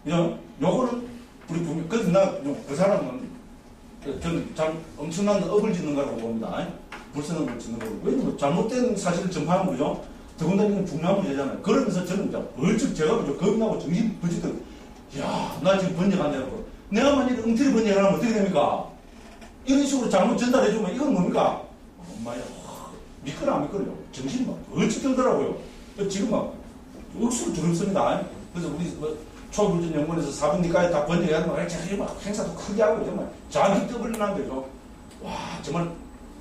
그죠? 요거는 우리 분명, 그래서 그 사람은 저는 참 엄청난 업을 짓는 거라고 봅니다. 불선업을 짓는 거고. 왜냐면 잘못된 사실을 전파하는 거죠. 더군다나 이건 중요한 문제잖아요. 그러면서 저는 이제 벌쩍 제가 보죠. 겁나고 정신 벌쩍 야, 나 지금 번역한다고. 내가 만약에 엉터리 번역을 하면 어떻게 됩니까? 이런 식으로 잘못 전달해주면 이건 뭡니까? 엄마야, 미끄러 안 미끄러요? 정신이 막 벌쩍 들더라고요. 지금 막 억수로 두렵습니다. 그래서 우리 초불전연구원에서 4분기까지 다 번역해야 막 행사도 크게 하고 정말 저한테 떠벌리는 거죠. 와, 정말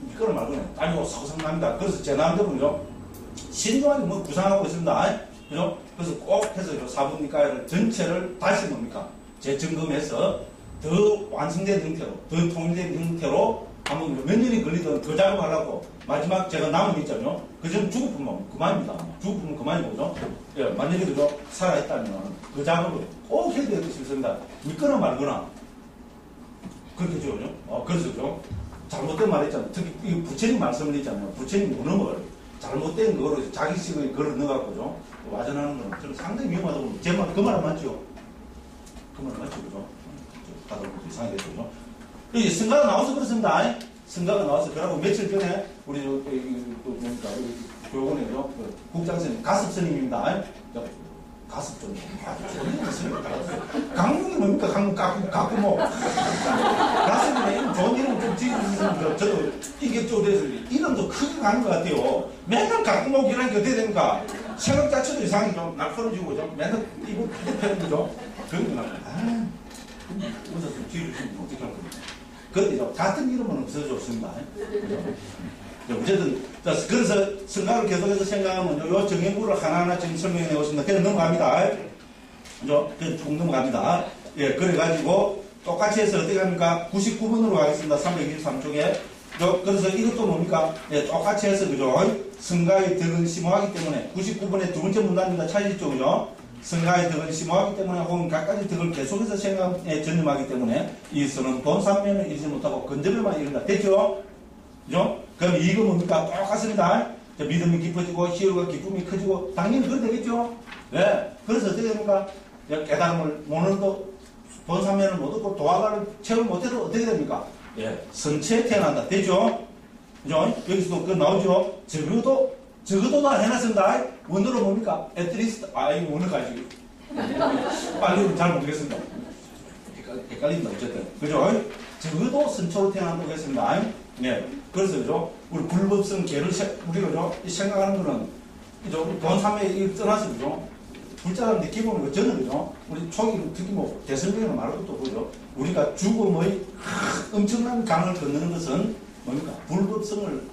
미끄러 말고는 아니고 사고상납니다. 그래서 제 나름대로요. 신중하게 뭐 구상하고 있습니다. 그죠? 그래서 꼭 해서 4분기까지를 전체를 다시 뭡니까? 재점검해서 더 완성된 형태로, 더 통일된 형태로 한번 몇 년이 걸리든 더 작업하려고 마지막 제가 남은 있잖아요. 그전 죽어보면 그만입니다. 죽어보면 그만인 거죠. 예, 만약에 그죠? 살아있다면 그 작업을 꼭 해야 될 것이 있습니다. 믿거나 말거나. 그렇게 죠. 그래서 그죠? 잘못된 말 있잖아요. 특히 이 부처님 말씀을 있잖아요. 부처님 문음을 잘못된 거로 자기식을 걸어 넣어갖고죠. 와전하는 건 저는 상당히 위험하다고 봅니다. 제 말, 그 말은 맞죠? 그 말은 맞죠, 그죠? 다들 이상하게 됐죠. 여기 성가가 나와서 그렇습니다. 성가가 나와서 그러고 며칠 전에 우리 뭡니까? 교육원에요. 국장선생님, 가습선생님입니다. 가습 좀. 강릉이 뭡니까? 강릉 가꾸 뭐. 저도 이게 좀 돼서 이름도 크게 가는 것 같아요. 맨날 갖고 먹기라는 게 어떻게 됩니까? 생각 자체도 이상하게 좀 날카로워지고 좀 맨날 이거 패는 거죠. 그런 거 나면 웃어서 뒤를 주면 어떻게 할 겁니까? 그런데 같은 이름은 없어져 좋습니다. 어쨌든 그래서 생각을 계속해서 생각하면 요 정의구를 하나하나 지금 설명해 내고 그냥 넘어갑니다. 그죠? 그냥 쭉 넘어갑니다. 예, 그래가지고 똑같이 해서 어떻게 합니까? 99번으로 가겠습니다. 323쪽에. 그래서 이것도 뭡니까? 예, 똑같이 해서, 그죠? 성가의 덕은 심오하기 때문에 99번의 두 번째 문단입니다. 찾으시죠? 그죠? 성가의 덕은 심오하기 때문에 혹은 각가지 덕을 계속해서 생각에 전념하기 때문에 이서는 본산면을 잃지 못하고 근접에만 이른다. 됐죠? 그죠? 그럼 이거 뭡니까? 똑같습니다. 믿음이 깊어지고 희열과 기쁨이 커지고 당연히 그래 되겠죠? 네. 그래서 어떻게 됩니까? 깨달음을 모르는도 본산면을 못 얻고 도화가를 체험을 못해도 어떻게 됩니까? 예, 성체에 태어난다. 됐죠? 그죠? 여기서도 그거 나오죠? 적어도 다 해놨습니다. 원어로 뭡니까? at least, 이거 원어까지. 빨리 잘 모르겠습니다. 헷갈린다, 어쨌든. 그죠? 적어도 선초로 태어난다고 했습니다. 예. 그래서, 그죠? 우리 불법성 개를, 우리가, 그죠? 생각하는 거는, 그죠? 본산면에 떠나서, 그죠? 불자라는데 기본은 저는 그죠? 우리 초기 특히 뭐 대선배는 말할 것도 보죠. 우리가 죽음의 엄청난 강을 걷는 것은 뭡니까? 불법성을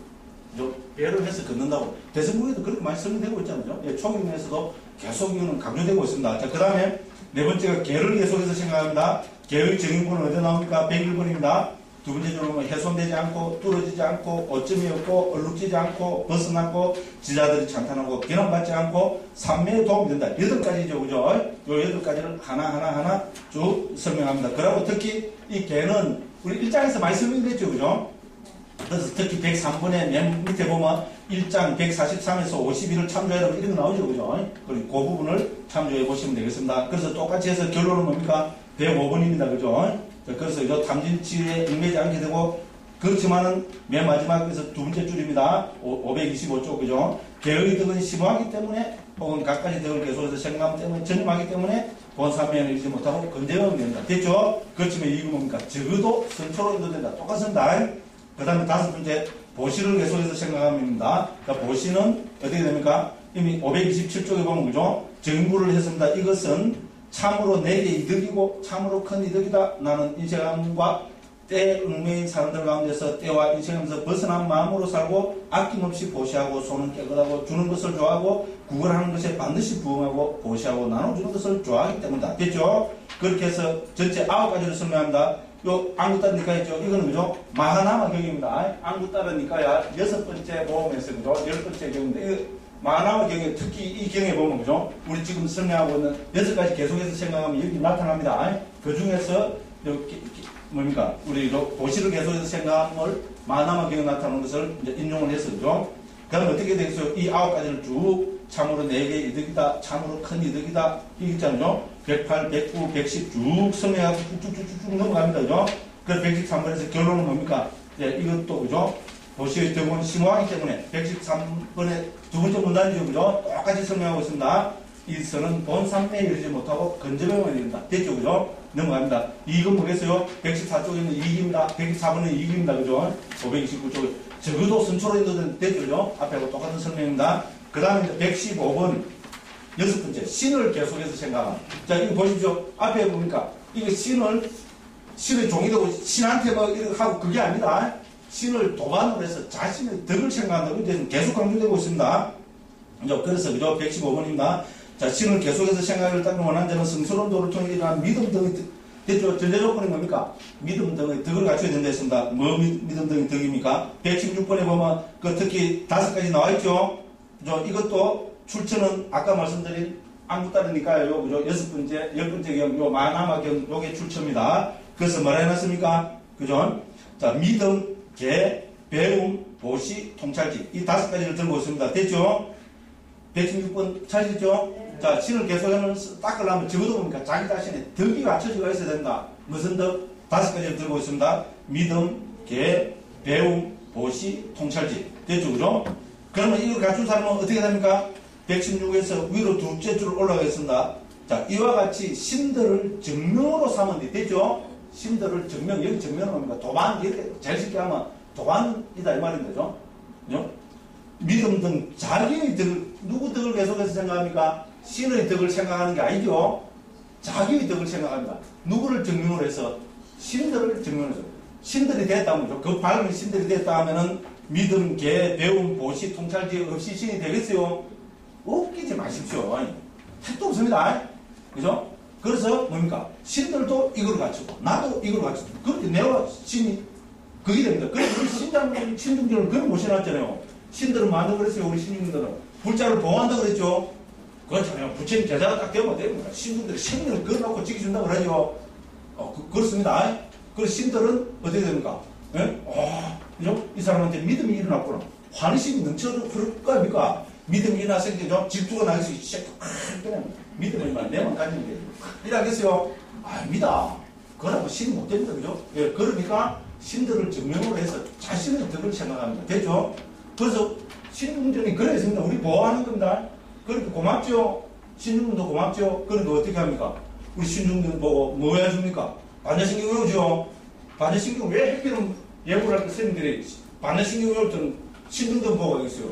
배를 해서 걷는다고. 대선배에도 그렇게 많이 설명되고 있잖아요. 예, 초기에서도 계속 이거는 강조되고 있습니다. 자, 그 다음에 네 번째가 개를 계속해서 생각합니다. 개의 정의문은 어디 나옵니까? 101번입니다. 두 번째 줄은 훼손되지 않고 뚫어지지 않고 오점이 없고 얼룩지지 않고 벗어나고 지자들이 찬탄하고 비난받지 않고 산매에 도움이 된다. 8가지죠. 그죠? 요 8가지를 하나하나 쭉 설명합니다. 그리고 특히 이 개는 우리 1장에서 많이 설명됐죠. 그죠? 그래서 특히 103번에 맨 밑에 보면 1장 143에서 51을 참조해라 이런 거 나오죠. 그죠? 그리고 그 부분을 참조해 보시면 되겠습니다. 그래서 똑같이 해서 결론은 뭡니까? 105번입니다. 그죠? 그래서 이거 탐진치에 얽매지 않게 되고, 그렇지만은 맨 마지막에서 두 번째 줄입니다. 525쪽, 그죠? 개의 덕은 심오하기 때문에, 혹은 각가지 덕을 계속해서 생각 때문에, 전념하기 때문에, 본산면을 잃지 못하고 건재하면 됩니다. 됐죠? 그렇지만 이거 뭡니까? 적어도 선초로 인도된다. 똑같습니다. 그 다음에 다섯 번째, 보시를 계속해서 생각하면 됩니다. 그러니까 보시는 어떻게 됩니까? 이미 527쪽에 보면, 그죠? 정부를 했습니다. 이것은 참으로 내게 이득이고 참으로 큰 이득이다. 나는 인생과 때에 얽매인 사람들 가운데서 때와 인생하면서 벗어난 마음으로 살고 아낌없이 보시하고 손은 깨끗하고 주는 것을 좋아하고 구걸하는 것에 반드시 부응하고 보시하고 나눠주는 것을 좋아하기 때문이다. 됐죠? 그렇게 해서 전체 9가지를 설명합니다. 요 안구따른 니까 있죠? 이거는 그죠? 마하나마 경입니다. 안구따른 니까야 6번째 보험에서 그죠? 10번째 경인데 마하나마 경에 특히 이 경에 보면 그죠? 우리 지금 설명하고 있는 6가지 계속해서 생각하면 여기 나타납니다. 그 중에서 뭡니까? 우리 도시를 계속해서 생각함을 마하나마 경에 나타나는 것을 이제 인용을 해서 그죠? 그다음 어떻게 되겠어요? 이 9가지를 쭉 참으로 내게 이득이다, 참으로 큰 이득이다 이게 있잖아요. 108, 109, 110 쭉 설명하고 쭉쭉쭉쭉 넘어갑니다. 그죠? 그래서 113번에서 결론은 뭡니까? 예, 이것도 그죠? 도시의 덕은 심오하기 때문에 113번의 두 번째 문단이죠. 그죠? 똑같이 설명하고 있습니다. 이서는 본산매에 이르지 못하고 건져배만 이른다. 됐죠? 그죠? 넘어갑니다. 이건 뭐겠어요? 114쪽에는 이익입니다. 114번은 이익입니다. 그죠? 529쪽에 적어도 선초로 인도된 됐죠? 그죠? 앞에하고 똑같은 설명입니다. 그 다음에 115번 6번째 신을 계속해서 생각합니다. 자, 이거 보십시오. 앞에 보니까 이거 신의 종이되고 신한테 뭐 이렇게 하고 그게 아니다. 신을 도반으로 해서 자신의 덕을 생각한다고 이제 계속 강조되고 있습니다. 그래서 그죠? 115번입니다. 자, 신을 계속해서 생각을 따르는 원하는 자는 성스러운 도를 통해 일어난 믿음 등의 됐죠? 전제 조건이 뭡니까? 믿음 등의 덕을 갖춰야 된다 했습니다. 뭐 믿음 등의 덕입니까? 116번에 보면 그 특히 5가지 나와 있죠? 그죠? 이것도 출처는 아까 말씀드린 안구따르니까요. 그죠? 6번째, 10번째 경, 요 마나마 경, 요게 출처입니다. 그래서 뭐라 해놨습니까? 그죠? 자, 믿음, 개, 배움, 보시, 통찰지. 이 5가지를 들고 있습니다. 됐죠? 116번 찾으셨죠? 네. 자, 신을 계속하면 닦으려면 적어도 뭡니까? 자기 자신의 덕이 갖춰지고 있어야 된다. 무슨 덕? 5가지를 들고 있습니다. 믿음, 개, 배움, 보시, 통찰지. 됐죠? 그죠? 그러면 이걸 갖춘 사람은 어떻게 됩니까? 116에서 위로 둘째 줄을 올라가겠습니다. 자, 이와 같이 신들을 정명으로 삼은 데 됐죠? 신들을 정명, 여기 정명은 뭡니까? 도반, 이렇게 제일 쉽게 하면 도관이다 이 말인 거죠. 그죠? 믿음 등 자기의 덕을 누구 덕을 계속해서 생각합니까? 신의 덕을 생각하는 게 아니죠. 자기의 덕을 생각합니다. 누구를 증명을 해서 신들을 증명해서 신들이 됐다면 그 밝은 신들이 됐다 하면은 믿음, 계, 배움, 보시, 통찰지 없이 신이 되겠어요? 웃기지 마십시오. 택도 없습니다. 그죠? 그래서 뭡니까? 신들도 이걸 갖추고 나도 이걸 갖추고 그렇게 내가 신이 그게 됩니다. 그래서 우리 신중들은 그걸 못 신었잖아요. 신들은 뭐한다고 그랬어요? 우리 신중들은 불자를 보호한다고 그랬죠. 그렇잖아요. 부처님 제자가 딱 되면 됩니다. 신중들이 생명을 걸어놓고 지켜준다고 그러죠. 그렇습니다. 그래서 신들은 어떻게 됩니까? 예? 그죠? 이 사람한테 믿음이 일어났구나. 환심이 넘쳐 흐를 거 아닙니까? 믿음이 일어났을 때 질투가 나겠어요. 그냥 믿음을만 내만 가지면 돼요. 이러겠어요? 아닙니다. 그러면 신이 못 됩니다. 그죠? 예, 그러니까 신들을 증명으로 해서 자신의 덕을 생각합니다. 됐죠? 그래서 신중전이 그랬습니다. 우리 보호하는 겁니다. 그러니까 고맙죠? 신중전도 고맙죠? 그러니까 어떻게 합니까? 우리 신중전 보고 뭐 해줍니까? 반야신경 외우죠? 반야신경 왜 핵기름 예고를 할 때 선생님들이 반야신경 외울 때는 신중전 보고 하겠어요?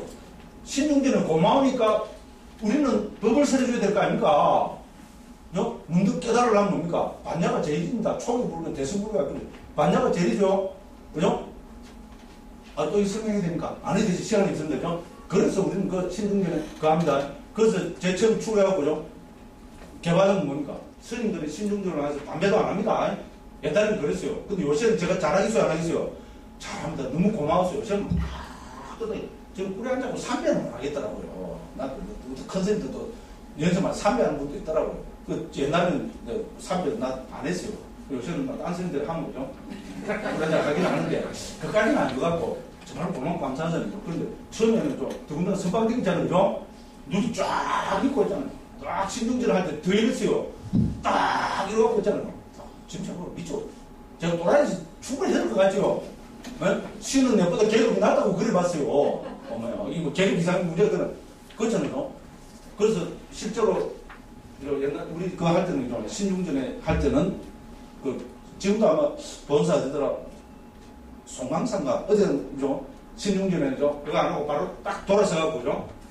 신중전은 고마우니까 우리는 법을 설해줘야 될 거 아닙니까? 문득 깨달으려면 뭡니까? 반야가 제일입니다. 초기 부르는 대승부가 반야가 제일이죠? 그죠? 또 이 설명이 됩니까? 안 해도 되지. 시간이 있었는데요. 그래서 우리는 그 신중전에 합니다. 그래서 제 처음 출애하고죠. 개발은 뭡니까? 스님들이 신중전을 해서 담배도 안 합니다. 옛날에는 그랬어요. 근데 요새는 제가 잘하겠어요? 안 하겠어요? 잘합니다. 너무 고마웠어요. 요새는 지금 꿀에 앉아고 삼배는 하겠더라고요. 컨셉들도 연습만 삼배하는 분도 있더라고요. 옛날에는 삼배 안 했어요. 요새는 딴 스님들이 하는 거죠. 그러자 하긴 하는데, 그까지는 아닌 것 같고, 정말 고마운 감사하잖아요. 그런데 처음에는 좀, 더군다나 선방되기잖아요. 그죠? 눈이 쫙 익고 있잖아요. 딱 신중전을 할 때 더 이랬어요. 딱 이러고 있잖아요. 진짜 미쳐. 제가 또라이지 충분히 해줄 것 같죠? 네? 신은 내보다 계급이 낮다고 그래 봤어요. 어머야. 이거 계급 이상 문제들은. 그렇잖아요. 그래서 실제로, 옛날, 우리 그거 할 때는, 신중전에 할 때는, 지금도 아마 본사 되더라. 송강산가, 어제는, 신중전에, 그거 안 하고 바로 딱 돌아서가고,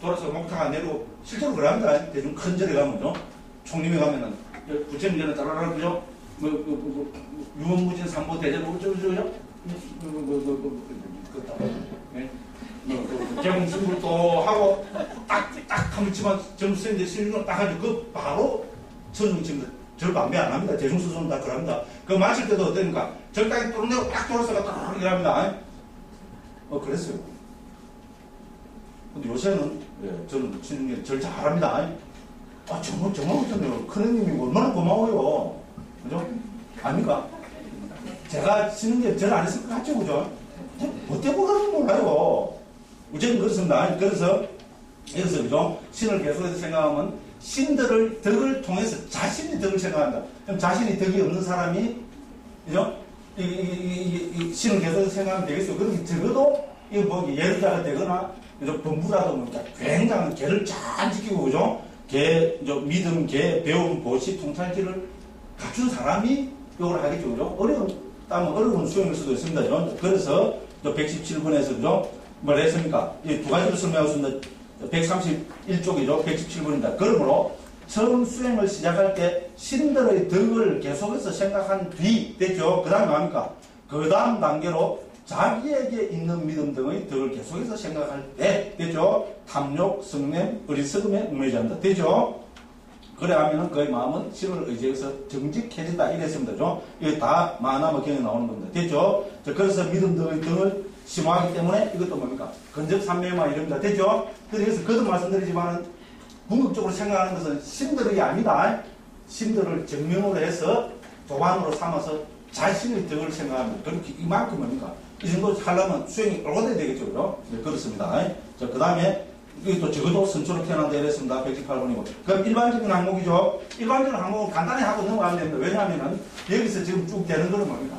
돌아서 목탁 안 내리고, 실제로 그럽니다. 대중 큰 절에 가면, 총림에 가면은, 부처님전에 따라라, 그죠? 유언무진 삼보 대전, 그죠? 개공승불 또 하고, 딱 하면 치면, 점수인데 신중을 딱 하죠. 그 바로, 천중침들. 절 반배 안 합니다. 대중수소는 다 그럽니다. 그거 마실 때도 어땠는가? 절당이 뚫어내고 딱 돌아서가 딱 이랍니다. 그랬어요. 근데 요새는, 저는 신중에 절 잘합니다. 정말 어쩌네요. 큰형님이 얼마나 고마워요. 그죠? 아닙니까? 제가 신중에 절 안 했을 것 같죠, 그죠? 어때 보라는 몰라요. 우선 그렇습니다. 그래서, 여기서, 그죠? 신을 계속해서 생각하면, 신들을 덕을 통해서 자신이 덕을 생각한다. 그럼 자신이 덕이 없는 사람이, 그죠? 이 신을 계속 생각하면 되겠어요. 그럼 적어도, 이거 뭐, 예루자가 되거나, 그죠? 범부라도 뭐, 굉장한 계를 잘 지키고, 그죠? 믿음, 배움, 보시, 통찰지를 갖춘 사람이 이걸 하겠죠. 그죠? 어려운 수용일 수도 있습니다. 그죠? 그래서, 117번에서, 그죠? 뭘 했습니까? 이 두 가지로 설명하겠습니다. 131쪽이죠. 117번입니다. 그러므로 처음 수행을 시작할 때 신들의 덕을 계속해서 생각한 뒤 됐죠. 그 다음에 뭡니까? 그 다음 단계로 자기에게 있는 믿음 등의 덕을 계속해서 생각할 때 됐죠. 탐욕, 성냄, 어리석음에 웅매진다. 됐죠. 그래 하면은 그의 마음은 신을 의지해서 정직해진다. 이랬습니다. 이게 다 마나마 경에 나오는 겁니다. 됐죠. 그래서 믿음 등을 심화하기 때문에 이것도 뭡니까? 근접삼매마 이럽니다. 됐죠? 그래서 거듭 말씀드리지만 궁극적으로 생각하는 것은 신들이 아니다. 신들을 증명으로 해서 도반으로 삼아서 자신의 덕을 생각합니다. 그렇게 이만큼 뭡니까? 이 정도 하려면 수행이 올라가야 되겠죠. 그죠? 네, 그렇습니다. 자, 그 다음에 이것도 적어도 선초로 태어난다 이랬습니다. 118번이고. 그럼 일반적인 항목이죠. 일반적인 항목은 간단히 하고 넘어가면 됩니다. 왜냐하면은 여기서 지금 쭉 되는 거는 뭡니까?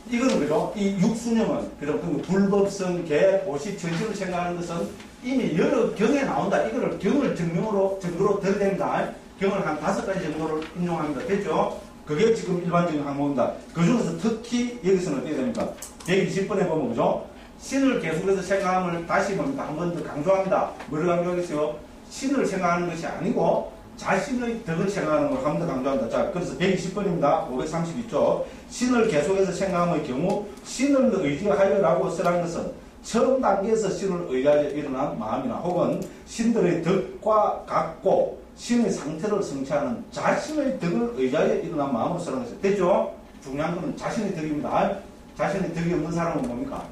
이거는 그죠? 이 육수념은, 그죠? 불법성, 계, 보시, 전시를 생각하는 것은 이미 여러 경에 나온다. 이거를 경을 증거로 들어댑니다. 경을 한 5가지 정도를 인용합니다. 됐죠? 그게 지금 일반적인 항목입니다. 그 중에서 특히 여기서는 어떻게 됩니까? 120번에 보면, 그죠? 신을 계속해서 생각함을 다시 뭡니까? 한 번 더 강조합니다. 뭐를 강조하겠어요? 신을 생각하는 것이 아니고 자신의 덕을 생각하는 걸 한 번 더 강조합니다. 자, 그래서 120번입니다. 532쪽. 신을 계속해서 생각함의 경우 신을 의지하여라고 쓰라는 것은 처음 단계에서 신을 의지하여 일어난 마음이나 혹은 신들의 덕과 같고 신의 상태를 성취하는 자신의 덕을 의지하여 일어난 마음으로 쓰라는 것이죠. 됐죠? 중요한 것은 자신의 덕입니다. 자신의 덕이 없는 사람은 뭡니까?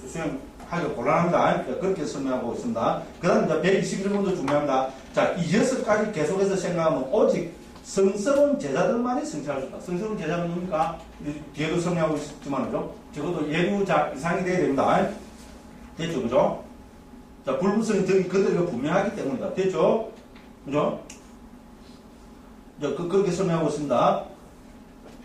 수행하기가 곤란합니다. 그렇게 설명하고 있습니다. 그 다음 이제 121번도 중요합니다. 자, 이 6가지 계속해서 생각하면 오직 성스러운 제자들만이 성취할 수 있다. 성스러운 제자는 뭡니까? 뒤에도 설명하고 있지만요. 적어도 예류자 이상이 돼야 됩니다. 됐죠? 그죠? 자, 불분성의 덕이 그들에게 분명하기 때문이다. 됐죠? 그죠? 자, 그렇게 설명하고 있습니다.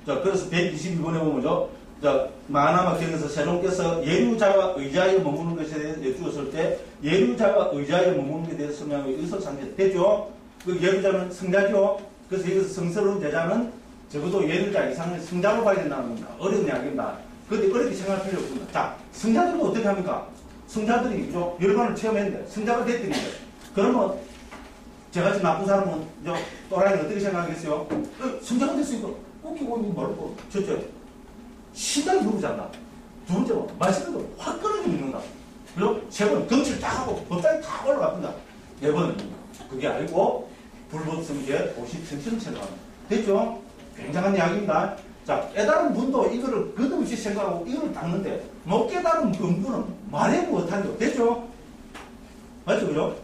자, 그래서 122번에 보면요. 자, 마하나마경에서 세종께서 예류자가 의자에 머무는 것에 대해서 여쭈었을 때 예류자가 의자에 머무는 것에 대해서 설명하고 의설상제 됐죠? 그 예류자는 성자죠? 그래서 여기서 성스러운 제자는 적어도 예류자 이상을 성자로 봐야 된다는 겁니다. 어려운 이야기입니다. 그런데 어렵게 생각할 필요 없습니다. 자, 성자들은 어떻게 합니까? 성자들이 그죠? 열반을 체험했는데 성자가 됐더니 그러면 저같이 나쁜 사람은 또라이는 어떻게 생각하겠어요? 성자가 됐으니까 웃기고 있는 멀고 첫째 시간이 누르잖아. 두 번째로 맛있는 거 확 끊어져 먹는다. 그리고 세 번은 덩치를 딱 하고 법당이 다 올라갑니다. 네 번은 그게 아니고 불법성계 50cm를 생각합니다. 됐죠? 굉장한 이야기입니다. 자, 깨달은 분도 이거를 끝없이 생각하고 이거를 닦는데 못 깨달은 범부는 말해 못한다. 됐죠? 맞죠? 그죠?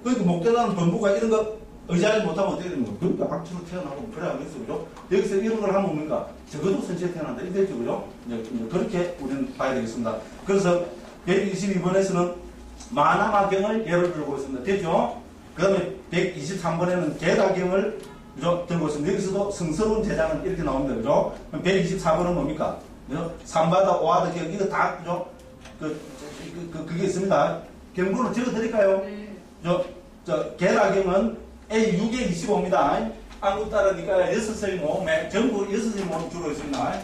그러니까 못 깨달은 범부가 이런 거 의지하지 못하면 어떻게 되는 거야? 그러니까 박치로 태어나고 그래 하겠어. 그죠? 여기서 이런 걸 하면 뭡니까? 적어도 선체에 태어난다. 이렇게 됐죠. 그죠? 이제 그렇게 우리는 봐야 되겠습니다. 그래서 122번에서는 마나마경을 예를 들고 있습니다. 됐죠? 그 다음에 123번에는 계다경을 그죠? 들고 있습니다. 여기서도 성스러운 제자는 이렇게 나옵니다. 그죠? 그럼 124번은 뭡니까? 그죠? 삼바다, 오하다, 경, 이거 다, 그죠? 그게 있습니다. 경고는 적어 드릴까요? 계다경은 A625입니다. 안구 따르니까 6의 모음에 전부 6의 모음 주로 있습니다.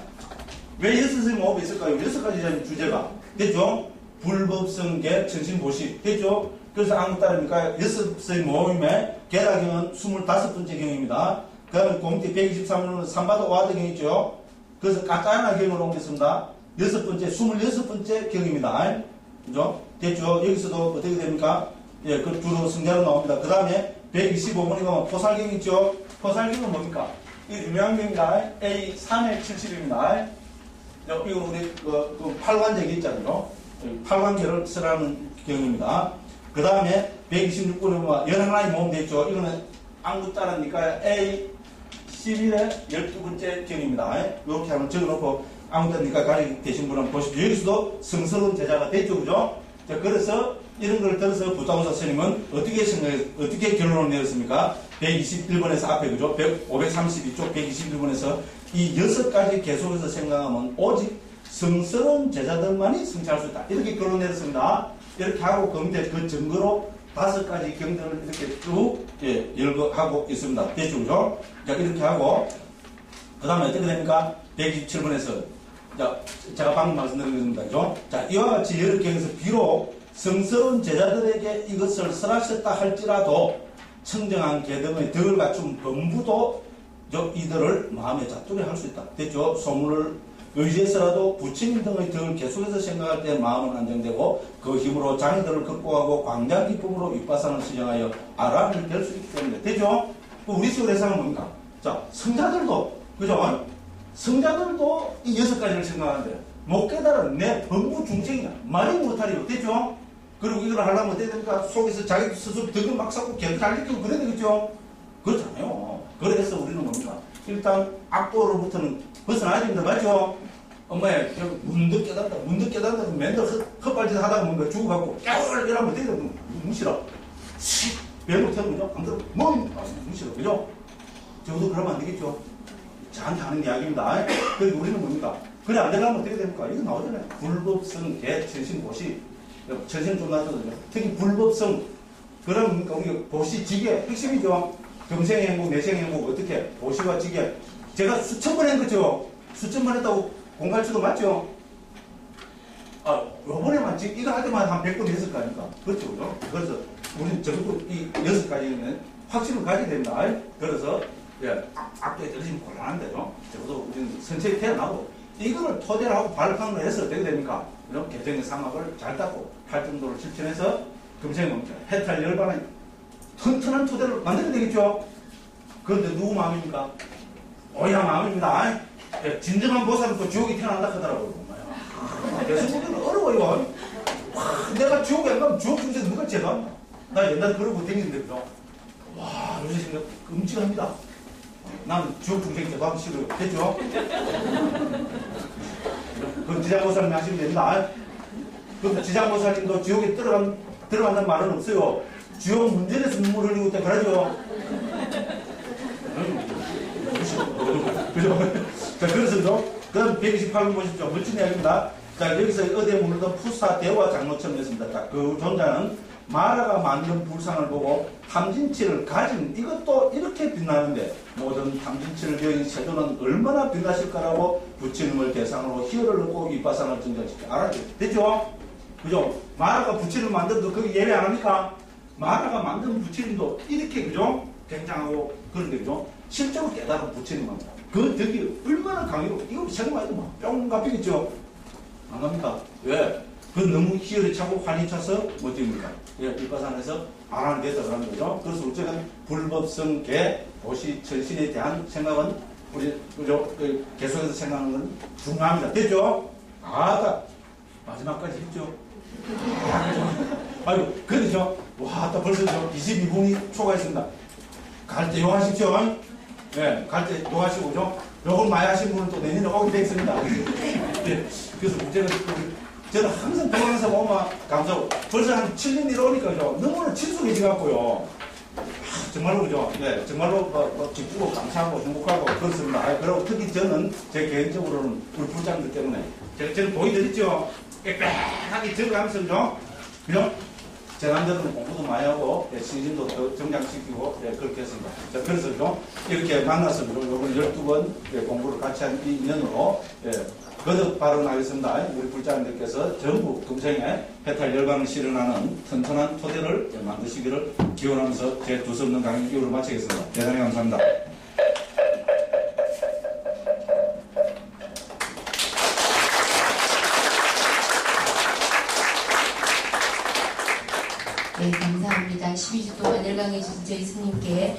왜 6의 모음이 있을까요? 6가지 주제가. 됐죠? 불법성계, 천신보시. 됐죠? 그래서 안구 따르니까 6의 모음에 계다경은 25번째 경입니다. 그 다음에 공티 123번은 삼바도 오하드 경이죠. 그래서 까까야나 경으로 옮겼습니다. 6번째, 26번째 경입니다. 그죠? 됐죠? 여기서도 어떻게 됩니까? 예, 그 주로 성자로 나옵니다. 그 다음에 125번에 가면 포살경 있죠? 포살경은 뭡니까? 이 유명한 경입니다. A3의 70입니다. 이거 우리 그 팔관적이 있잖아요. 팔관계를 쓰라는 경입니다. 그 다음에 126번에 보면 연항라인 모음 되죠? 이거는 안구 따르니까 A11의 12번째 경입니다. 이렇게 한번 적어놓고 안구 따르니까 가지고 계신 분은 보십시오. 여기서도 성스러운 제자가 됐죠? 그죠? 자, 그래서 이런 걸 들어서 부타고사 스님은 어떻게 결론을 내렸습니까? 121번에서 앞에, 그죠? 532쪽 121번에서 이 6가지 계속해서 생각하면 오직 성스러운 제자들만이 성취할 수 있다. 이렇게 결론 내렸습니다. 이렇게 하고 그 밑에 그 증거로 5가지 경들을 이렇게 쭉, 열거하고 있습니다. 됐죠? 그죠? 자, 이렇게 하고, 그 다음에 어떻게 됩니까? 127번에서, 자, 제가 방금 말씀드린 겁니다. 그죠? 자, 이와 같이 여러 경에서 비록 성스러운 제자들에게 이것을 설하셨다 할지라도 청정한 계등의 덕을 갖춘 범부도 이들을 마음에 자투리 할 수 있다. 됐죠? 소문을 의지해서라도 부처님 등의 덕을 계속해서 생각할 때 마음은 안정되고 그 힘으로 장애들을 극복하고 광대한 기쁨으로 윗바산을 시정하여 아람이 될 수 있기 때문에. 됐죠? 우리 식으로 해석은 뭡니까? 자, 성자들도, 그죠? 성자들도 이 6가지를 생각하는데 못 깨달은 내 범부 중생이야. 말이 못하리요. 됐죠? 그리고 이걸 하려면 어떻게 됩니까? 속에서 자기 스스로 덕을 막 쌓고 계속 잘 느끼고 그래야 되겠죠? 그렇잖아요. 그래서 우리는 뭡니까? 일단 악도로부터는 벗어나야 됩니다. 맞죠? 엄마야, 문득 깨달다. 문득 깨달다. 맨날 헛발짓 하다가 뭔가 죽어갖고 깨울 이러면 어떻게 되면 무시라. 배로 태우면 안 들어. 무시라. 그죠? 저도 그러면 안 되겠죠? 저한테 하는 이야기입니다. 그리고 우리는 뭡니까? 그래 안 되려면 어떻게 됩니까? 이거 나오잖아요. 불법성, 개, 천신, 보시. 천신 좀 나왔거든요. 특히 불법성. 그럼 우리 보시, 지계 핵심이죠. 경생의 행복, 내생의 행복 어떻게? 보시와 지계. 제가 수천 번 한 거죠. 수천 번 했다고 공갈치도 맞죠? 요번에만 지금 이거 할 때만 한 100번 했을 거 아닙니까? 그렇죠, 그죠? 그래서 우리 전부 이 6가지는 확신을 가져야 됩니다. 그래서, 예, 앞뒤에 들으시면 곤란한데요. 적어도 우리는 선체에 태어나고, 이거를 토대로 하고 발판으로 해서 어떻게 됩니까? 이런 개정의 삼학을 잘 닦고, 활동도를 실천해서, 금생의 멈춰, 해탈 열반의 튼튼한 토대를 만들어야 되겠죠? 그런데 누구 마음입니까? 오야 마음입니다. 예, 진정한 보살은 또 지옥이 태어난다 하더라고요. 그래서 우리는 어려워요. 와, 내가 지옥에 안 가면 지옥 중에서 누가 제가? 나 옛날에 그러고 다니는데, 그죠? 와, 요새 생각 끔찍합니다. 나는 지옥 중생 제도하기 싫어요. 됐죠? 그건 지장보살님 하시면 됩니다. 그럼 지장보살님도 지옥에 들어간다는 말은 없어요. 지옥 문제에서 눈물 흘리고 있다 그러죠? 그죠? 자, 그래서 그 다음 128번 보십시오. 멋진 이야기입니다. 자, 여기서 어디에 물르던 푸사 대화 장로처럼 됐습니다. 자, 그 존자는 마라가 만든 불상을 보고 탐진치를 가진 이것도 이렇게 빛나는데 모든 탐진치를 여인 세도는 얼마나 빛나실 거라고 부처님을 대상으로 희열을 얻고 윗바상을 증정시켜 알았죠? 됐죠? 그죠? 마라가 부처님을 만들어도 거기 예외 안 합니까? 마라가 만든 부처님도 이렇게 그죠? 굉장하고 그런데 그죠? 실제로 깨달은 부처님입니다. 그 덕이 얼마나 강해요. 이거 생각해도 막 뿅 갚이겠죠? 안 갑니까? 왜? 그 너무 희열에 차고 환히 차서 뭐 됩니까? 예, 윗바산에서 알아내다 그러는 거죠. 그래서 어쨌든 불법성 개, 도시, 철신에 대한 생각은 우리, 그죠? 계속해서 생각하는 건 중요합니다. 됐죠? 마지막까지 했죠? 아유, 그러죠? 와, 또 벌써 22분이 초과했습니다. 갈 때 용하십시오. 네, 갈 때 용하시고, 그죠? 요걸 많이 하신 분은 또 내년에 오게 되겠습니다. 네, 그래서 문제는, 저는 항상 병원에서 보면 감사하고, 벌써 한 7년 내려오니까, 그죠? 너무나 친숙해져갖고요. 정말로, 그죠? 네, 정말로, 기쁘고 감사하고 행복하고 그렇습니다. 그리고 특히 저는 제 개인적으로는 우리 불장들 때문에, 저는 보여드렸죠? 깨끗하게 적어가면서, 그죠? 제 남자들은 공부도 많이 하고, 예, 신심도 더 정장시키고, 예, 그렇게 했습니다. 자, 그래서 이렇게 만나서, 요번 12번 예, 공부를 같이 한 이 인연으로, 예, 거듭 발언하겠습니다. 우리 불자님들께서 전부 금생에 해탈 열반을 실현하는 튼튼한 토대를 예, 만드시기를 기원하면서 제 두서없는 강의 기호를 마치겠습니다. 대단히 감사합니다. 네, 감사합니다. 12주 동안 열강해 주신 저희 스님께